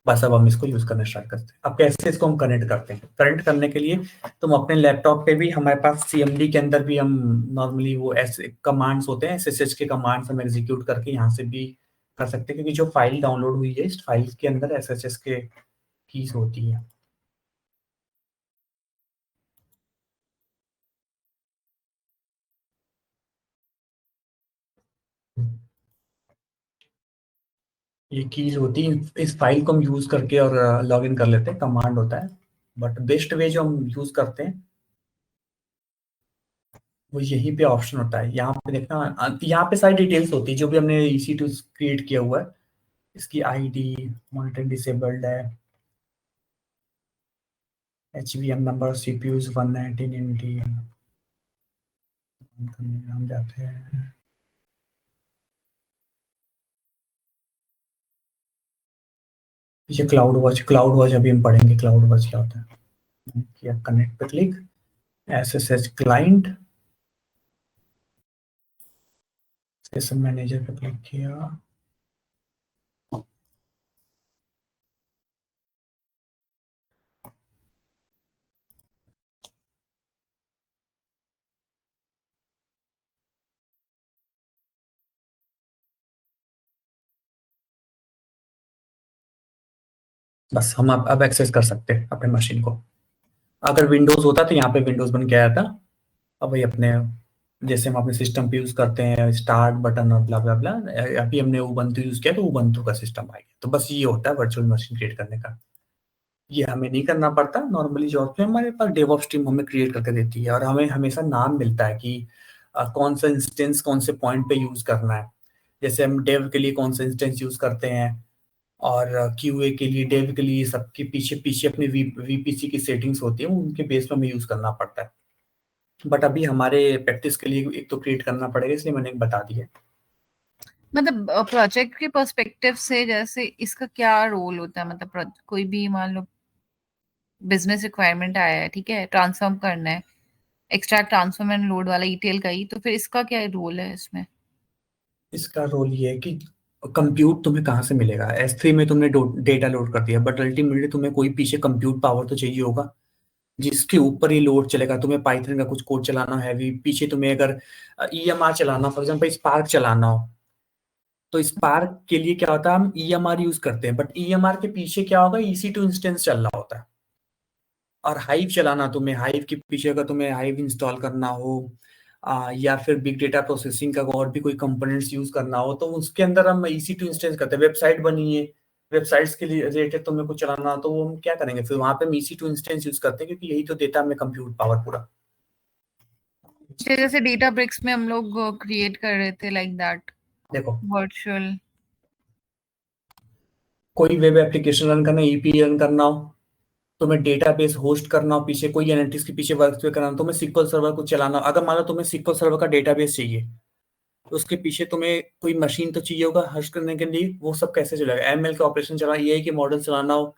बस अब हम इसको यूज करना स्टार्ट करते हैं। अब कैसे इसको हम कनेक्ट करते हैं, कनेक्ट करने के लिए तुम अपने लैपटॉप पे भी, हमारे पास CMD के अंदर भी हम नॉर्मली वो ऐसे कमांड्स होते हैं, SSH के कमांड्स हम एग्जीक्यूट करके यहाँ से भी कर सकते हैं, क्योंकि जो फाइल डाउनलोड हुई है इस फाइल के अंदर SSH के कीज होती है। ये कीज होती है, इस फाइल को हम यूज करके और लॉग इन कर लेते हैं, कमांड होता है। बट बेस्ट वे जो हम यूज करते हैं वो यहीं पे ऑप्शन होता है। यहाँ पे देखना, यहाँ पे सारी डिटेल्स होती है जो भी हमने EC2 क्रिएट किया हुआ है। इसकी ID, मॉनिटरिंग डिसेबल्ड है, HVM नंबर, CPU 119 हम जाते हैं। ये क्लाउड वॉच अभी हम पढ़ेंगे क्लाउड वॉच क्या होता है। किया कनेक्ट पे click, SSH client, session manager पे क्लिक किया। बस हम अब एक्सेस कर सकते हैं अपने मशीन को। अगर विंडोज होता तो यहाँ पे विंडोज बन के आया था। अब वही अपने जैसे हम अपने सिस्टम पे यूज करते हैं स्टार्ट बटन और ब्ला ब्ला ब्ला, अभी हमने उबंटू यूज किया तो उबंटू का सिस्टम आ गया। तो बस ये होता है वर्चुअल मशीन क्रिएट करने का। ये हमें नहीं करना पड़ता। नॉर्मली जॉब पे हमारे पास डेवऑप्स टीम हमें क्रिएट करके देती है, और हमें हमेशा नाम मिलता है कि कौन सा इंस्टेंस कौन से पॉइंट पे यूज करना है। जैसे हम डेव के लिए कौन सा इंस्टेंस यूज करते हैं, और QA के लिए, डेव के लिए, सबके पीछे पीछे अपनी VPC की सेटिंग्स होती है, उनके बेस पे हमें यूज करना पड़ता है। बट अभी हमारे प्रैक्टिस के लिए एक तो क्रिएट करना पड़ेगा, इसलिए मैंने एक बता दिया। मतलब प्रोजेक्ट के पर्सपेक्टिव से जैसे इसका क्या रोल होता है, मतलब कोई भी मान लो बिजनेस रिक्वायरमेंट आया है, ठीक है, ट्रांसफॉर्म करना है, एक्सट्रैक्ट ट्रांसफॉर्म एंड लोड वाला ETL का ही, तो फिर इसका क्या रोल है इसमें। इसका रोल ये है कि कंप्यूट तुम्हें कहाँ से मिलेगा। S3 में तुमने डेटा लोड कर दिया, बट अल्टीमेटली तुम्हें कोई पीछे कंप्यूट पावर तो चाहिए होगा जिसके ऊपर ये लोड चलेगा। तुम्हें पाइथन का कुछ कोड चलाना है, पीछे तुम्हें अगर EMR चलाना, फॉर एग्जाम्पल स्पार्क चलाना हो, तो स्पार्क के लिए क्या होता है, हम EMR यूज करते हैं, बट EMR के पीछे क्या होगा, EC2 इंस्टेंस चल रहा होता है। और हाइव चलाना, तुम्हें हाइव के पीछे अगर तुम्हें हाइव इंस्टॉल करना हो या फिर बिग डेटा प्रोसेसिंग का और भी कोई कंपोनेंट्स यूज करना हो, तो उसके अंदर हम EC2 इंस्टेंस करते हैं। वेबसाइट बनी है, वेबसाइट्स के लिए रिलेटेड तुम्हें कुछ चलाना हो तो वो हम क्या करेंगे, फिर वहां पे हम EC2 इंस्टेंस यूज करते हैं, क्योंकि यही तो देता है हमें कंप्यूट पावर पूरा। जैसे डेटा ब्रिक्स में हम लोग क्रिएट कर रहे थे लाइक दैट देखो, वर्चुअल। कोई वेब एप्लीकेशन रन करना, EPE रन करना हो, तुम्हें डेटाबेस होस्ट करना हो, पीछे कोई एनालिटिक्स के पीछे वर्क करना हो, तुम्हें SQL सर्वर को चलाना हो। अगर मान लो तुम्हें SQL सर्वर का डेटाबेस चाहिए, तो उसके पीछे तुम्हें कोई मशीन तो चाहिए होगा होस्ट करने के लिए। वो सब कैसे चलेगा, ML के ऑपरेशन चलाना, AI के मॉडल चलाना हो,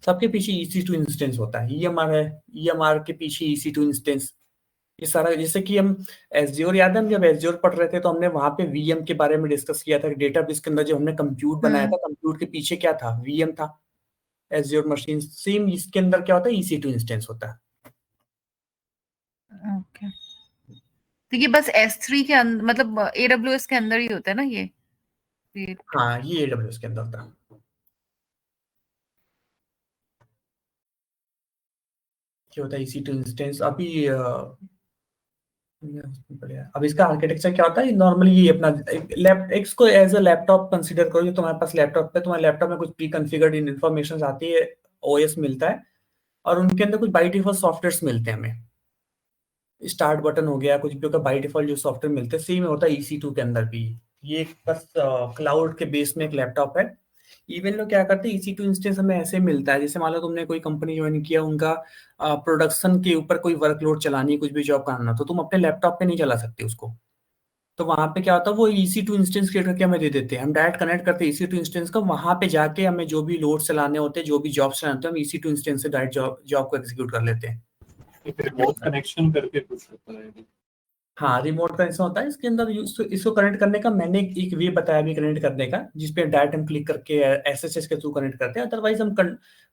सबके पीछे EC2 इंस्टेंस होता है। EMR है, EMR के पीछे EC2 इंस्टेंस। ये सारा, जैसे कि हम एज्योर, याद है हम जब एज्योर पढ़ रहे थे तो हमने वहां पे VM के बारे में डिस्कस किया था। डेटाबेस के अंदर जब हमने कंप्यूट बनाया था, कंप्यूट के पीछे क्या था, VM था, एज्योर मशीन। सेम इसके अंदर क्या होता है, EC2 इंस्टेंस होता है। ओके, तो ये बस S3 के अंदर, मतलब AWS के अंदर ही होता है ना ये? हाँ, ये AWS के अंदर होता है। क्या होता है EC2 इंस्टेंस। अभी अब इसका आर्किटेक्चर क्या होता है, नॉर्मली ये अपना इसको एज अ लैपटॉप कंसीडर करो। जो तुम्हारे पास लैपटॉप पे, तुम्हारे लैपटॉप में कुछ प्री कॉन्फ़िगर्ड इन्फॉर्मेशन आती है, OS मिलता है, और उनके अंदर कुछ बाई डिफॉल्ट सॉफ्टवेयर मिलते हैं हमें। स्टार्ट बटन हो गया, कुछ भी होगा, बाई डिफॉल्ट जो सॉफ्टवेयर मिलते हैं सेम होता है EC2 के अंदर भी। ये एक बस क्लाउड के बेस में एक लैपटॉप है। इवन लोग क्या करते हैं, EC2 इंस्टेंस हमें ऐसे मिलता है, जैसे मान लो तुमने कोई कंपनी ज्वाइन किया, उनका प्रोडक्शन के ऊपर कोई वर्कलोड चलानी है, कुछ भी जॉब करना, तो तुम अपने लैपटॉप पे नहीं चला सकते उसको। तो वहां पे क्या होता है, वो EC2 इंस्टेंस क्रिएट करके हमें दे देते हैं। हम डायरेक्ट कनेक्ट करते हैं EC2 इंस्टेंस का, वहां पे जाके हमें जो भी लोड चलाने होते हैं, जो भी जॉब चलाने होते हैं, हम EC2 इंस्टेंस से डायरेक्ट जॉब जॉब को एग्जीक्यूट कर लेते हैं। एक रिमोट कनेक्शन करके कुछ होता है। हाँ, रिमोट कनेक्शन होता है इसके अंदर। इसको कनेक्ट करने का मैंने एक वे बताया भी कनेक्ट करने का, जिसपे डायरेक्ट हम क्लिक करके SSH के थ्रू कनेक्ट करते हैं। अदरवाइज हम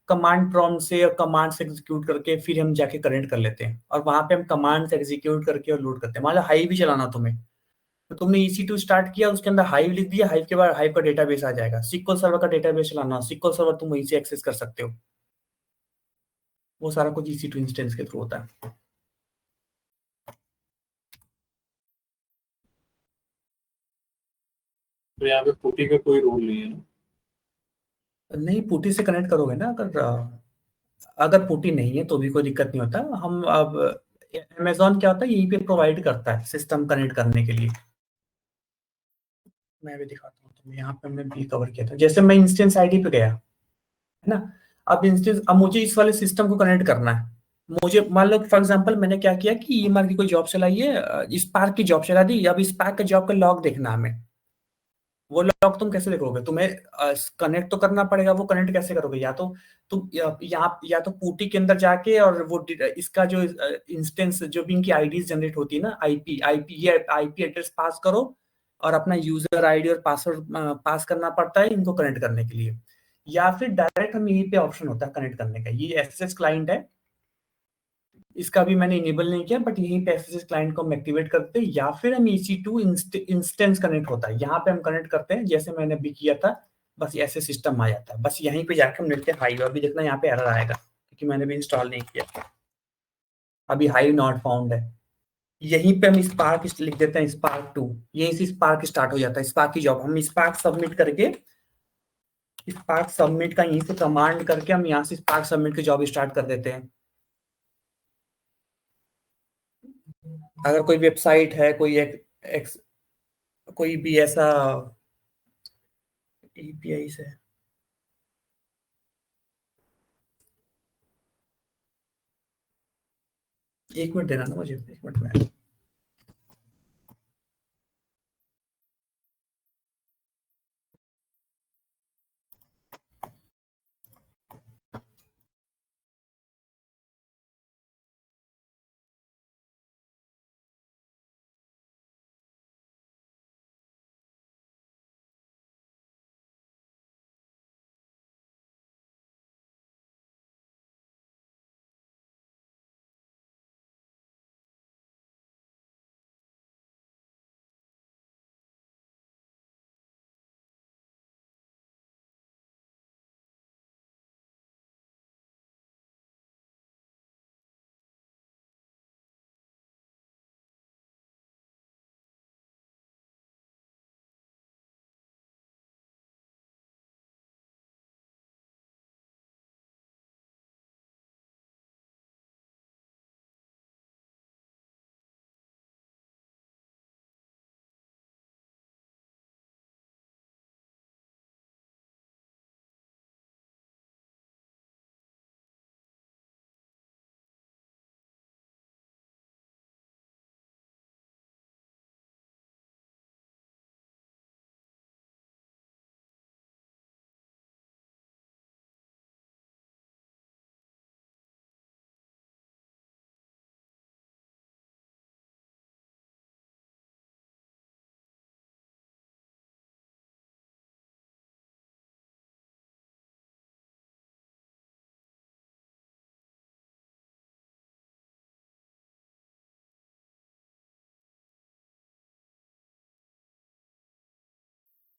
कमांड प्रॉम्प्ट से और कमांड से एग्जीक्यूट करके फिर हम जाके कनेक्ट कर लेते हैं, और वहां पे हम कमांड से एग्जीक्यूट करके और लोड करते हैं। मान लो हाइव भी चलाना तुम्हें, तो तुमने EC2 स्टार्ट किया, उसके अंदर हाइव लिख दिया, हाइव के बाद हाइव का डेटाबेस आ जाएगा। SQL सर्वर का डेटाबेस चलाना, SQL सर्वर तुम वहीं से एक्सेस कर सकते हो। वो सारा कुछ EC2 इंस्टेंस के थ्रू होता है। तो यहाँ पे पुटी का कोई रोल नहीं है ना? नहीं, पुटी से कनेक्ट करोगे ना, अगर पुटी नहीं है तो भी कोई दिक्कत नहीं होता। हम अब अमेजोन क्या होता है, यहीं पे प्रोवाइड करता है सिस्टम कनेक्ट करने के लिए। मैं भी दिखाता हूँ तुम्हें, यहाँ पे हमने भी कवर किया था। जैसे मैं इंस्टेंस आईडी पे गया, है ना, अब मुझे इस वाले सिस्टम को कनेक्ट करना है। मुझे मान लो फॉर एग्जांपल मैंने क्या किया कि EMR की कोई जॉब चलाई है, स्पार्क की जॉब चला दी। अब स्पार्क का जॉब का लॉग देखना है हमें। वो लॉग तुम कैसे देखोगे, तुम्हें कनेक्ट तो करना पड़ेगा। वो कनेक्ट कैसे करोगे, या तो तुम यहाँ या तो पुटी के अंदर जाके, और वो इसका जो इंस्टेंस, जो भी इनकी आईडीज जनरेट होती है ना, आईपी एड्रेस पास करो, और अपना यूजर आईडी और पासवर्ड पास करना पड़ता है इनको कनेक्ट करने के लिए। या फिर डायरेक्ट हम यहीं पे ऑप्शन होता है कनेक्ट करने का। ये SSH क्लाइंट है, इसका भी मैंने इनेबल नहीं किया, बट यहीं पे SSH क्लाइंट को हम एक्टिवेट करते हैं। या फिर हम EC2 इंस्टेंस कनेक्ट होता है, यहाँ पे हम कनेक्ट करते हैं, जैसे मैंने भी किया था। बस ऐसे सिस्टम आ जाता है, बस यहीं पे जाकर हम लिखते हैं हाइव। अभी देखना यहाँ पे एरर आएगा, क्योंकि मैंने भी इंस्टॉल नहीं किया। अभी हाइव नॉट फाउंड है। यहीं पे हम स्पार्क लिख देते हैं, Spark 2। यहीं से स्पार्क स्टार्ट हो जाता है, स्पार्क की जॉब। हम स्पार्क सबमिट करके, स्पार्क सबमिट का यहीं से कमांड करके हम यहाँ से स्पार्क सबमिट की जॉब स्टार्ट कर देते हैं। अगर कोई वेबसाइट है, कोई भी ऐसा API से, एक मिनट देना ना मुझे, एक मिनट में।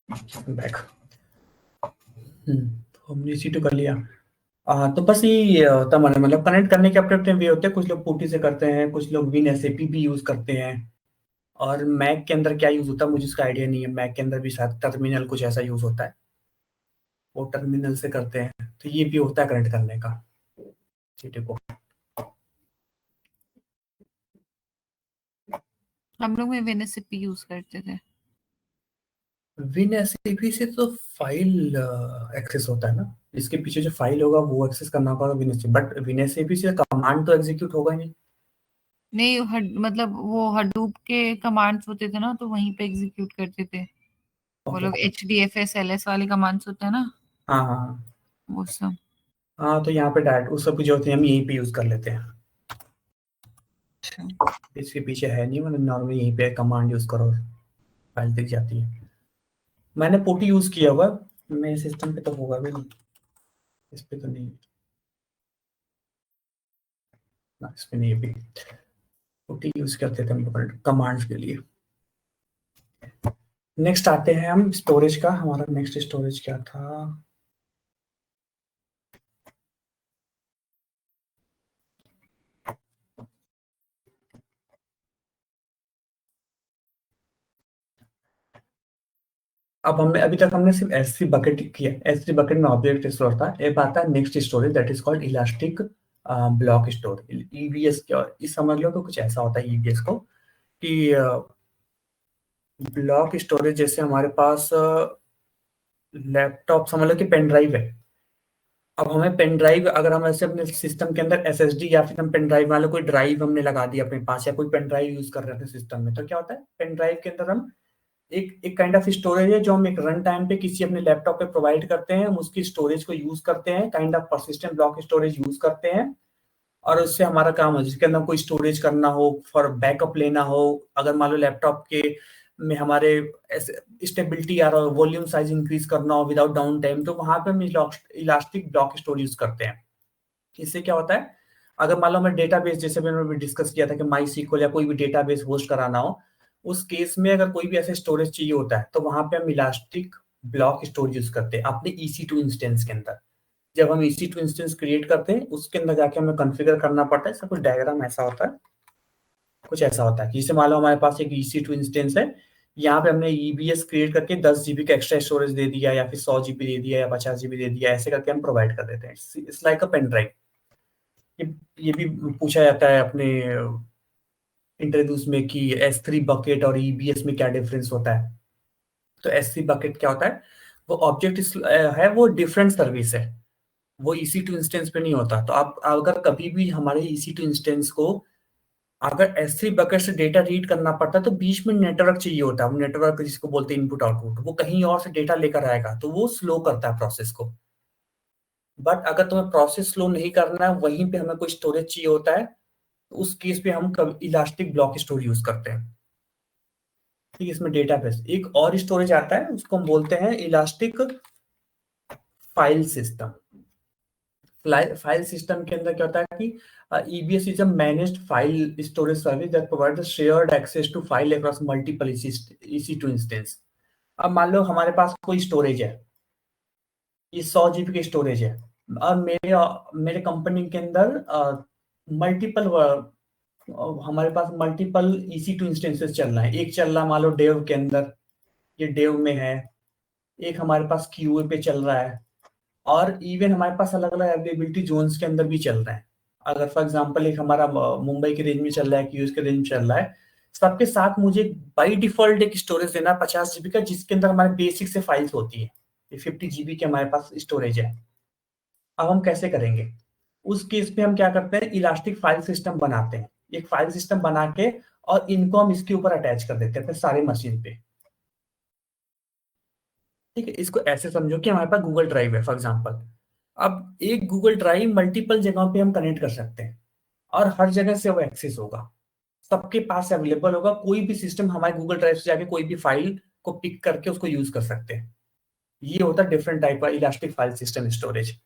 बैक। तो हमने C2 कर लिया। तो बस ये होता है, मतलब कनेक्ट करने के अपने अपने वे होते हैं। कुछ लोग पुटी से करते हैं, कुछ लोग विन एसएपी भी यूज करते हैं। और मैक के अंदर क्या यूज होता है मुझे इसका आइडिया नहीं है। मैक के अंदर भी शायद टर्मिनल कुछ ऐसा यूज होता है, वो टर्मिनल से करते हैं। तो ये भी होता है कनेक्ट करने का C2 को। हम लोग में WinSCP यूज करते थे। विन एसएपी से तो फाइल एक्सेस होता है ना, इसके पीछे जो फाइल होगा वो एक्सेस करना होगा win SAP, but win SAP से कमांड तो एग्जीक्यूट होगा ही नहीं। नहीं मतलब वो हडूप के कमांड्स होते थे ना, तो वहीं पे एग्जीक्यूट करते थे वो लोग। HDFS LS वाले कमांड्स होते हैं ना, हाँ हाँ हाँ। वो सब। हाँ तो यहाँ पे डायरेक्ट उस सब की जो होती है हम यहीं पे यूज कर लेते हैं। इसके पीछे है नहीं, मतलब नॉर्मली यहीं पे कमांड यूज करो फाइल दिख जाती है। मैंने पुटी यूज किया हुआ, मेरे सिस्टम पे तो होगा भी नहीं, इस पे तो नहीं ना, इस पे नहीं भी। पुटी यूज करते थे हम कमांड्स के लिए। नेक्स्ट आते हैं हम स्टोरेज का। हमारा नेक्स्ट स्टोरेज क्या था? अब हमने अभी तक हमने सिर्फ S3 बकेट किया। S3 बकेट में ऑब्जेक्ट स्टोर था। अब आता है next storage that is called elastic block store, EBS। इस समझ लो तो कुछ ऐसा होता है EBS को कि ब्लॉक स्टोरेज जैसे हमारे पास लैपटॉप समझ लो कि पेन ड्राइव है। अब हमें पेन ड्राइव, अगर हम ऐसे अपने सिस्टम के अंदर SSD या फिर हम पेन ड्राइव वाले कोई ड्राइव हमने लगा दी अपने पास, या कोई पेन ड्राइव यूज कर रहे थे सिस्टम में, तो क्या होता है पेन ड्राइव के अंदर हम एक काइंड ऑफ स्टोरेज है जो हम एक रन टाइम पे किसी अपने लैपटॉप पे प्रोवाइड करते हैं। हम उसकी स्टोरेज को यूज करते हैं, kind of persistent block storage use करते हैं। और उससे हमारा काम हो, जिसके अंदर कोई स्टोरेज करना हो, फॉर बैकअप लेना हो, अगर मान लो लैपटॉप के में हमारे स्टेबिलिटी आ रहा हो, वॉल्यूम साइज इंक्रीज करना हो विदाउट डाउन टाइम, तो वहां पे हम इलास्टिक ब्लॉक स्टोरेज यूज करते हैं। इससे क्या होता है, अगर मान लो हमें डेटाबेस, जैसे मैंने डिस्कस किया था कि माई सीक्वल या कोई भी डेटाबेस होस्ट कराना हो, उस केस में अगर कोई भी ऐसे स्टोरेज चाहिए होता है तो वहां पे हम इलास्टिक ब्लॉक स्टोरेज यूज करते हैं अपने EC2 इंस्टेंस के अंदर। जब हम EC2 इंस्टेंस क्रिएट करते हैं उसके अंदर जाके हमें कॉन्फ़िगर करना पड़ता है। सब कुछ डायग्राम ऐसा होता है, कुछ ऐसा होता है। जैसे मान लो हमारे पास एक EC2 इंस्टेंस है, यहाँ पे हमने EBS क्रिएट करके 10 GB का एक्स्ट्रा स्टोरेज दे दिया, या फिर 100 GB दे दिया, या 50 GB दे दिया, ऐसे करके हम प्रोवाइड कर देते हैं। It's like a pen drive. ये भी पूछा जाता है अपने इंट्रोड्यूस में कि S3 बकेट और EBS में क्या डिफरेंस होता है। तो S3 बकेट क्या होता है, वो ऑब्जेक्ट है, वो डिफरेंट सर्विस है, वो EC2 इंस्टेंस पे नहीं होता। तो आप अगर कभी भी हमारे EC2 इंस्टेंस को अगर S3 बकेट से डेटा रीड करना पड़ता है तो बीच में नेटवर्क चाहिए होता है। नेटवर्क जिसको बोलते हैं इनपुट आउटपुट, वो कहीं और से डेटा लेकर आएगा, तो वो स्लो करता है प्रोसेस को। बट अगर तुम्हें प्रोसेस स्लो नहीं करना है, वहीं पे हमें कोई स्टोरेज चाहिए होता है, तो उस केस पे हम इलास्टिक ब्लॉक स्टोरेज यूज करते हैं। ठीक है, इसमें डेटाबेस एक और स्टोरेज आता है, उसको हम बोलते हैं elastic file system. File system के अंदर क्या होता है कि EBS is a managed file storage service that provides shared access to file across multiple EC2 instance. अब मान लो हमारे पास कोई स्टोरेज है, ये 100 GB की स्टोरेज है, और मेरे कंपनी के अंदर मल्टीपल हमारे पास मल्टीपल EC2 इंस्टेंसेस चल रहा है। एक चल रहा मान लो डेव के अंदर, ये डेव में है। एक हमारे पास QA पे चल रहा है, और इवन हमारे पास अलग अलग अवेलेबिलिटी जोन्स के अंदर भी चल रहा है। अगर फॉर एग्जांपल एक हमारा मुंबई के रेंज में चल रहा है, क्यूएस के रेंज में चल रहा है, सबके साथ मुझे बाय डिफॉल्ट एक स्टोरेज देना है 50 GB का, जिसके अंदर हमारे बेसिक से फाइल्स होती है। ये 50 GB की हमारे पास स्टोरेज है। अब हम कैसे करेंगे उस केस में, हम क्या करते हैं इलास्टिक फाइल सिस्टम बनाते हैं। एक फाइल सिस्टम बना के और इनको हम इसके ऊपर अटैच कर देते हैं अपने सारे मशीन पे। ठीक है, इसको ऐसे समझो कि हमारे पास गूगल ड्राइव है फॉर एग्जांपल। अब एक गूगल ड्राइव मल्टीपल जगहों पे हम कनेक्ट कर सकते हैं, और हर जगह से वो एक्सेस होगा, सबके पास अवेलेबल होगा। कोई भी सिस्टम हमारे गूगल ड्राइव से जाके कोई भी फाइल को पिक करके उसको यूज कर सकते हैं। ये होता है डिफरेंट टाइप का इलास्टिक फाइल सिस्टम स्टोरेज।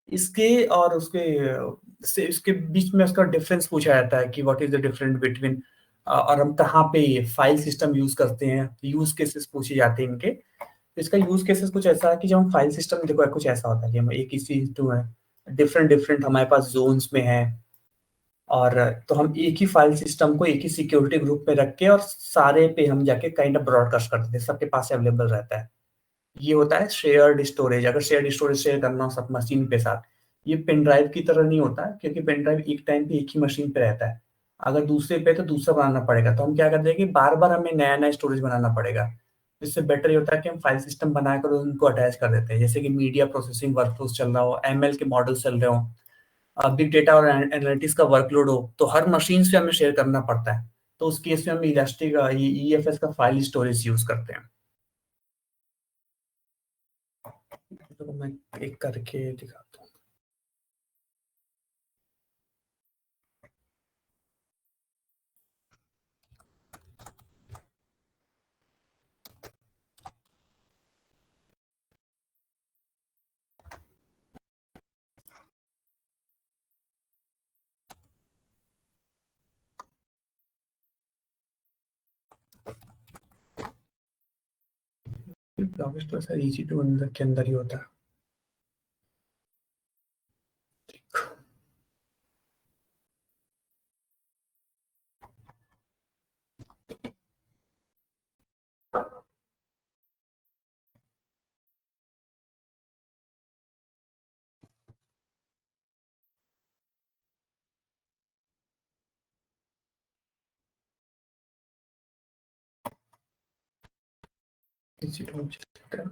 इसके और इसके बीच में उसका डिफरेंस पूछा जाता है कि what is the difference between, और हम कहाँ पे फाइल सिस्टम यूज करते हैं, यूज केसेस पूछे जाते हैं इनके। तो इसका यूज केसेस कुछ ऐसा है कि जब हम फाइल सिस्टम, देखो कुछ ऐसा होता है कि हम एक ही चीज है, डिफरेंट डिफरेंट हमारे पास जोन्स में है, और तो हम एक ही फाइल सिस्टम को एक ही सिक्योरिटी ग्रुप में रख के और सारे पे हम जाके काइंड ऑफ ब्रॉडकास्ट कर देते हैं, सबके पास अवेलेबल रहता है। ये होता है शेयर्ड स्टोरेज। अगर शेयर्ड स्टोरेज शेयर करना हो सब मशीन के साथ, ये पेन ड्राइव की तरह नहीं होता है, क्योंकि पेन ड्राइव एक टाइम पे एक ही मशीन पे रहता है। अगर दूसरे पे तो दूसरा बनाना पड़ेगा, तो हम क्या करते हैं कि बार बार हमें नया नया स्टोरेज बनाना पड़ेगा। इससे बेटर ये होता है कि हम फाइल सिस्टम बनाकर उनको अटैच कर देते हैं, जैसे कि मीडिया प्रोसेसिंग वर्कफ्लोस चल रहा हो, एमएल के मॉडल चल रहे हो, बिग डेटा और एनालिटिक्स का वर्कलोड हो, तो हर मशीन से हमें शेयर करना पड़ता है। तो उस केस में हम इलास्टिक ईएफएस का फाइल स्टोरेज यूज करते हैं। तो मैं एक करके दिखाता हूँ। ब्लॉक स्टोरेज सर EC2 अंदर के अंदर ही होता है। EC2 में चलता है।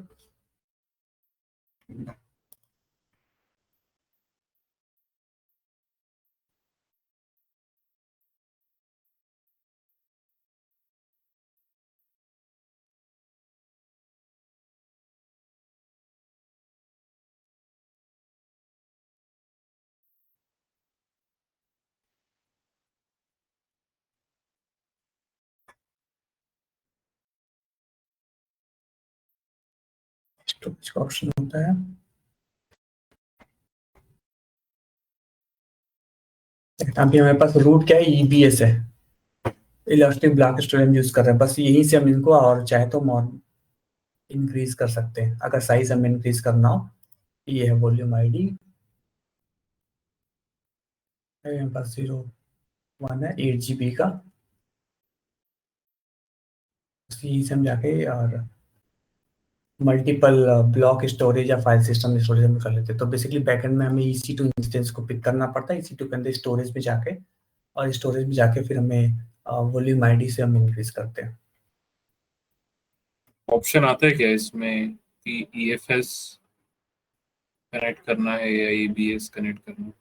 स्टोरेज का ऑप्शन होता है। अभी हमारे पास रूट क्या है, EBS है, इलास्टिक ब्लॉक स्टोरेज यूज कर रहे हैं। बस यहीं से हम इनको और चाहे तो मोर इंक्रीज कर सकते हैं, अगर साइज हमें इंक्रीज करना हो। ये है वॉल्यूम आईडी, मेरे पास 01 है 8 GB का। यहीं से हम जाके और मल्टीपल ब्लॉक स्टोरेज या फाइल सिस्टम स्टोरेज हम कर लेते हैं। तो बेसिकली बैकएंड में हमें EC2 इंस्टेंस को पिक करना पड़ता है, EC2 के अंदर स्टोरेज में जाके, और स्टोरेज में जाके फिर हमें वॉल्यूम आईडी से हम इंक्रीज करते हैं। ऑप्शन आता है क्या इसमें कि EFS कनेक्ट करना है या EBS कनेक्ट करना है?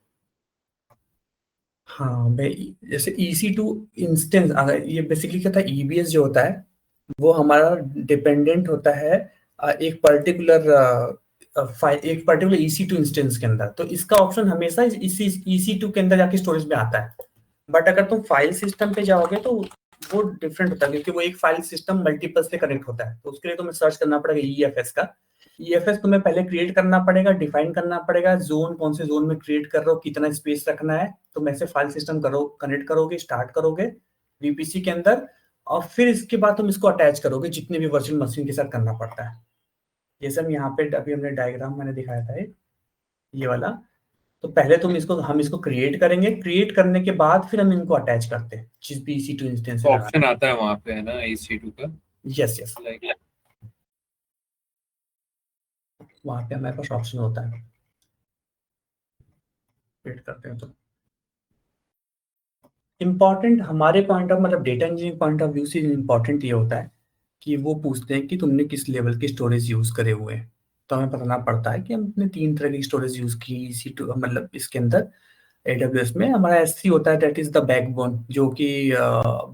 हाँ मैं जैसे EC2 इंस्टेंस, अगर ये बेसिकली क्या था, EBS जो होता है वो हमारा डिपेंडेंट होता है एक पर्टिकुलर फाइल, एक पर्टिकुलर EC2 इंस्टेंस के अंदर। तो इसका ऑप्शन हमेशा इसी EC2 के अंदर जाके स्टोरेज में आता है। बट अगर तुम फाइल सिस्टम पे जाओगे तो वो डिफरेंट होता है, क्योंकि वो एक फाइल सिस्टम मल्टीपल से कनेक्ट होता है। तो उसके लिए तुम्हें सर्च करना पड़ेगा EFS का। EFS तुम्हें पहले क्रिएट करना पड़ेगा, डिफाइन करना पड़ेगा जोन, कौन से जोन में क्रिएट कर रहे हो, कितना स्पेस रखना है। तुम ऐसे फाइल सिस्टम करो, कनेक्ट करोगे, स्टार्ट करोगे VPC के अंदर, और फिर इसके बाद तुम इसको अटैच करोगे जितने भी वर्चुअल मशीन के साथ करना पड़ता है। जैसे हम यहाँ पे अभी हमने डायग्राम मैंने दिखाया था ये वाला। तो पहले हम इसको क्रिएट करेंगे, क्रिएट करने के बाद फिर हम इनको अटैच करते हैं जिस भी EC2 इंस्टेंस से लगा। ऑप्शन आता है वहां पे है ना EC2 का? यस यस, लाइक वहां पे हमारे पास ऑप्शन होता है, क्रिएट करते हैं। तो इम्पॉर्टेंट हमारे पॉइंट ऑफ, मतलब data engineering point of view से इम्पॉर्टेंट ये होता है कि वो पूछते हैं कि तुमने किस लेवल की स्टोरेज यूज करे हुए हैं। तो हमें बताना पड़ता है कि हमने 3 तरह की स्टोरेज यूज की EC2, मतलब इसके अंदर AWS में हमारा S3 होता है, दैट इज द बैकबोन, जो कि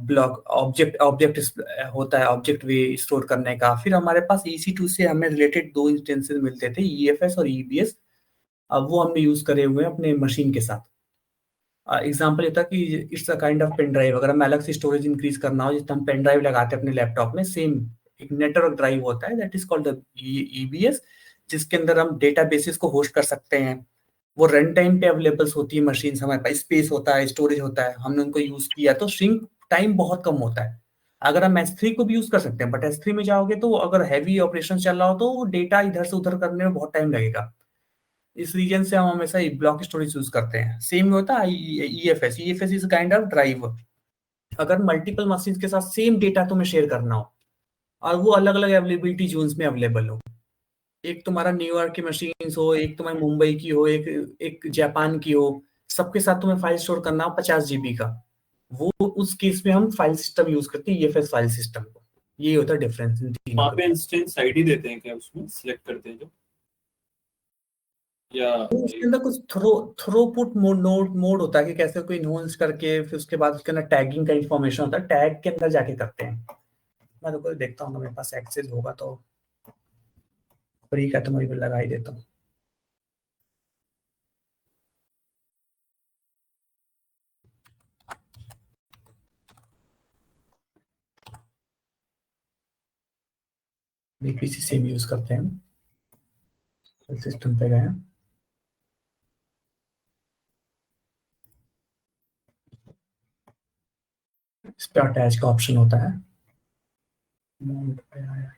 ब्लॉक ऑब्जेक्ट ऑब्जेक्ट होता है, ऑब्जेक्ट वे स्टोर करने का। फिर हमारे पास EC2 से हमें रिलेटेड 2 इंस्टेंसेस मिलते थे, EFS और EBS। अब वो हमने यूज करे हुए हैं अपने मशीन के साथ। एग्जाम्पल ये था कि it's a kind of pen drive. अगर हमें अलग से स्टोरेज इंक्रीज करना हो, जितना हम पेन ड्राइव लगाते हैं अपने लैपटॉप में, सेम एक नेटवर्क ड्राइव होता है, that is called the EBS, जिसके अंदर हम डेटा बेसिस को होस्ट कर सकते हैं। वो रन टाइम पे अवेलेबल होती है मशीन, हमारे पास स्पेस होता है, स्टोरेज होता है, हमने उनको यूज किया तो सिंक टाइम बहुत कम होता है। अगर हम S3 को भी यूज कर सकते हैं, बट S3 में जाओगे तो अगर हैवी ऑपरेशन चल रहा हो तो डेटा इधर से उधर करने में बहुत टाइम लगेगा। इस रीजन से हम हमेशा ब्लॉक स्टोरेज यूज करते हैं। सेम होता है EFS। EFS is kind of drive. अगर मल्टीपल मशीन के साथ सेम डेटा तुम्हें शेयर करना हो और वो अलग अलग अवेलेबिलिटी जोन्स में अवेलेबल हो, एक तुम्हारा न्यूयॉर्क की मशीन हो, एक तुम्हारी मुंबई की हो, एक जापान की हो, सबके साथ तुम्हें फाइल स्टोर करना हो 50 GB का, वो उस केस में हम फाइल सिस्टम यूज करते हैं, EFS फाइल सिस्टम को। ये होता है डिफरेंस इन तीनों वहाँ के पे बीच। इंस्टेंस आईडी देते हैं क्या, उसमें सिलेक्ट करते हैं जो, या तो उसके अंदर कुछ थ्रोपुट मोड होता है कि कैसे कोई नोन्स करके फिर उसके बाद उसके अंदर टैगिंग का इंफॉर्मेशन होता है, टैग के अंदर जाके करते हैं। मैं तो कोई देखता हूँ, मेरे पास एक्सेस होगा तो फ्री का तो मैं भी लगा ही देता हूँ। VPC सेम यूज करते हैं। सिस्टम पे गए, इस पे अटैच का ऑप्शन होता है। Mount पे आया,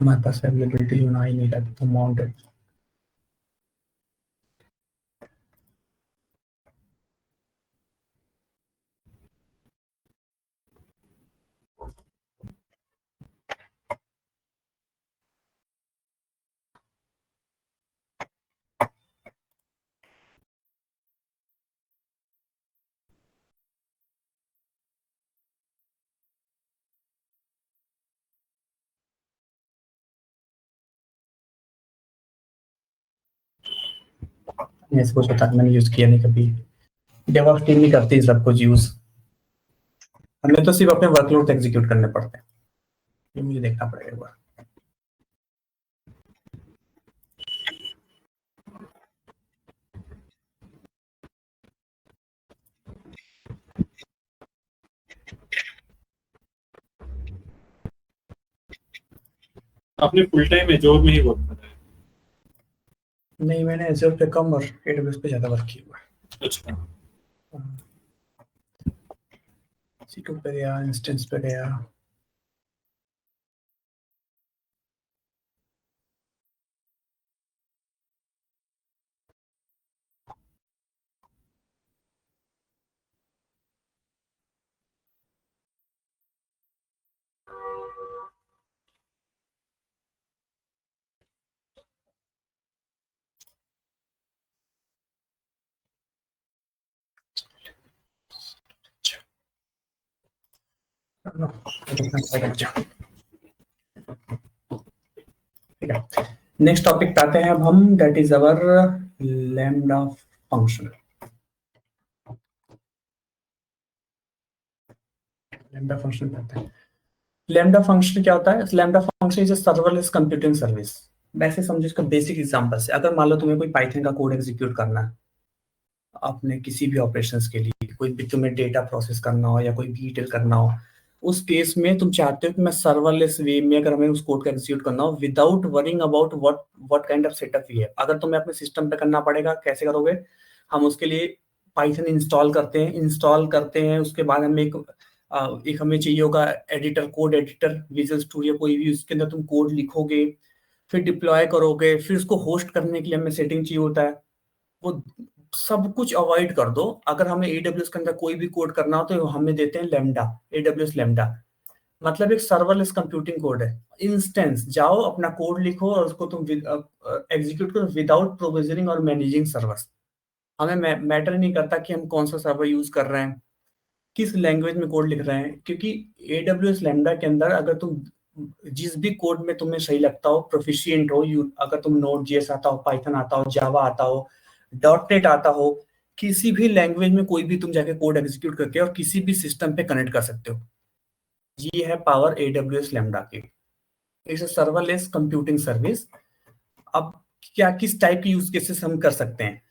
हमारे पास अवेलेबिलिटी होना ही नहीं लगता तो माउंटेड। मैं इसको पता, मैंने यूज किया नहीं कभी। डेवऑप्स टीम नहीं करती सब कुछ यूज, हमें तो सिर्फ अपने वर्कलोड एग्जीक्यूट करने पड़ते हैं। ये मुझे देखना पड़ेगा एक बार। आपने फुल टाइम एजोर में ही वर्क करा है? नहीं, मैंने एजर पे कम और AWS पे ज्यादा वर्क किया हुआ है। अच्छा, C2 पे गया, इंस्टेंस पे गया। ठीक है, नेक्स्ट टॉपिक पे आते हैं अब हम, that is our lambda function. Lambda function पे आते हैं। लैम्डा फंक्शन क्या होता है? Lambda function is a serverless computing service. वैसे समझो इसका बेसिक एग्जांपल से, अगर मान लो तुम्हें कोई पाइथन का कोड एग्जीक्यूट करना है अपने किसी भी ऑपरेशंस के लिए, कोई भी तुम्हें डेटा प्रोसेस करना हो या कोई भी डिटेल करना हो, उस केस में तुम चाहते हो कि मैं सर्वरलेस वे में अगर हमें उस कोड को एग्जीक्यूट करना हो without worrying about what kind of setup we है। अगर तुम्हें अपने सिस्टम पे करना पड़ेगा, कैसे करोगे? हम उसके लिए पाइथन इंस्टॉल करते हैं, उसके बाद हमें एक हमें चाहिए होगा editor, code editor, visual studio कोई भी, उसके अंदर तुम कोड लिखोगे, फिर डिप्लॉय करोगे, फिर उसको होस्ट करने के लिए हमें सेटिंग चाहिए होता है। वो सब कुछ अवॉइड कर दो। अगर हमें AWS के अंदर कोई भी कोड करना हो तो हमें देते हैं लैम्डा, AWS लैम्डा। मतलब एक सर्वरलेस कंप्यूटिंग कोड है। इंस्टेंस जाओ, अपना कोड लिखो और उसको तुम एग्जीक्यूट करो विदाउट प्रोविजनिंग और मैनेजिंग सर्वर्स। हमें मैटर नहीं करता कि हम कौन सा सर्वर यूज कर रहे हैं, किस लैंग्वेज में कोड लिख रहे हैं, क्योंकि AWS लैम्डा के अंदर अगर तुम जिस भी कोड में तुम्हें सही लगता हो, प्रोफिशिएंट हो, अगर तुम Node.js आता हो, पाइथन आता हो, जावा आता हो, .NET आता हो, किसी भी लैंग्वेज में कोई भी तुम जाके कोड एग्जीक्यूट करके और किसी भी सिस्टम पे कनेक्ट कर सकते हो। ये है पावर AWS लैम्डा की। It's a serverless computing service. अब क्या किस टाइप के यूज केसेस हम कर सकते हैं?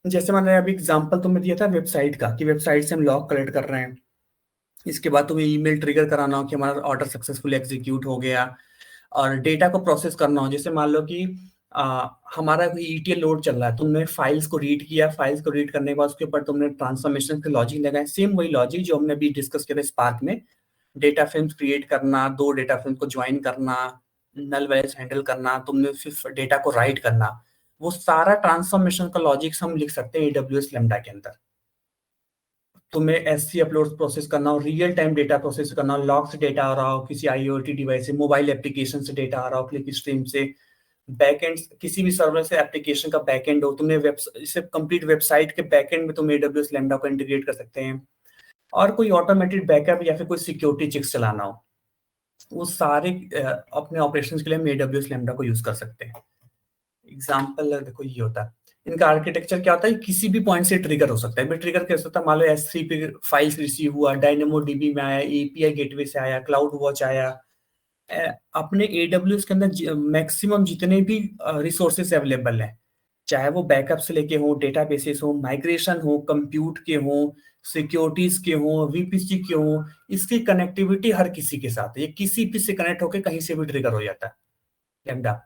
जैसे मैंने अभी एग्जांपल तुम्हें दिया था वेबसाइट का, कि वेबसाइट से हम लॉग कलेक्ट कर रहे हैं इसके बाद तुम्हें ईमेल ट्रिगर कराना हो कि हमारा ऑर्डर सक्सेसफुली एग्जीक्यूट हो गया, और डेटा को प्रोसेस करना हो। जैसे मान लो कि हमारा कोई ETL लोड चल रहा है, तुमने फाइल्स को रीड किया, फाइल्स को रीड करने के बाद उसके ऊपर तुमने ट्रांसफॉर्मेशन के लॉजिक लगाए, सेम वही लॉजिक जो हमने अभी डिस्कस किया था स्पार्क में, डेटा फ्रेम्स क्रिएट करना, 2 डेटा फ्रेम को ज्वाइन करना, नल वैल्यूज हैंडल करना, तुमने फिर डेटा को राइट करना, वो सारा ट्रांसफॉर्मेशन का लॉजिक हम लिख सकते हैं AWS लैम्डा के अंदर। तुम्हें SC अपलोड प्रोसेस करना हो, रियल टाइम डेटा प्रोसेस करना हो, लॉग से डेटा आ रहा हो, किसी IoT डिवाइस से, मोबाइल एप्लीकेशन से डेटा आ रहा हो, क्लिक स्ट्रीम से, बैकएंड किसी भी सर्वर से एप्लीकेशन का बैकएंड हो, तुमने इसे कंप्लीट वेबसाइट के बैकएंड में तुम AWS लैम्डा को इंटीग्रेट कर सकते हैं। और कोई ऑटोमेटेड बैकअप या फिर कोई सिक्योरिटी चेक्स चलाना हो, वो सारे अपने ऑपरेशंस के लिए हम AWS लैम्डा को यूज कर सकते हैं। एग्जाम्पल देखो ये होता है, इनका आर्किटेक्चर क्या होता है, किसी भी पॉइंट से ट्रिगर हो सकता है। ट्रिगर कैसे होता है, मान लो S3 पे फाइल्स रिसीव हुआ, DynamoDB में आया, API गेटवे से आया, क्लाउड वॉच आया, अपने AWS के अंदर मैक्सिमम जितने भी रिसोर्सेस अवेलेबल हैं, चाहे वो बैकअप से लेके हो, डेटाबेसेस हो, माइग्रेशन हो, कंप्यूट के हो, सिक्योरिटीज के हो, VPC के हो, इसकी कनेक्टिविटी हर किसी के साथ है। ये किसी भी से कनेक्ट होकर कहीं से भी ट्रिगर हो जाता है लैम्डा।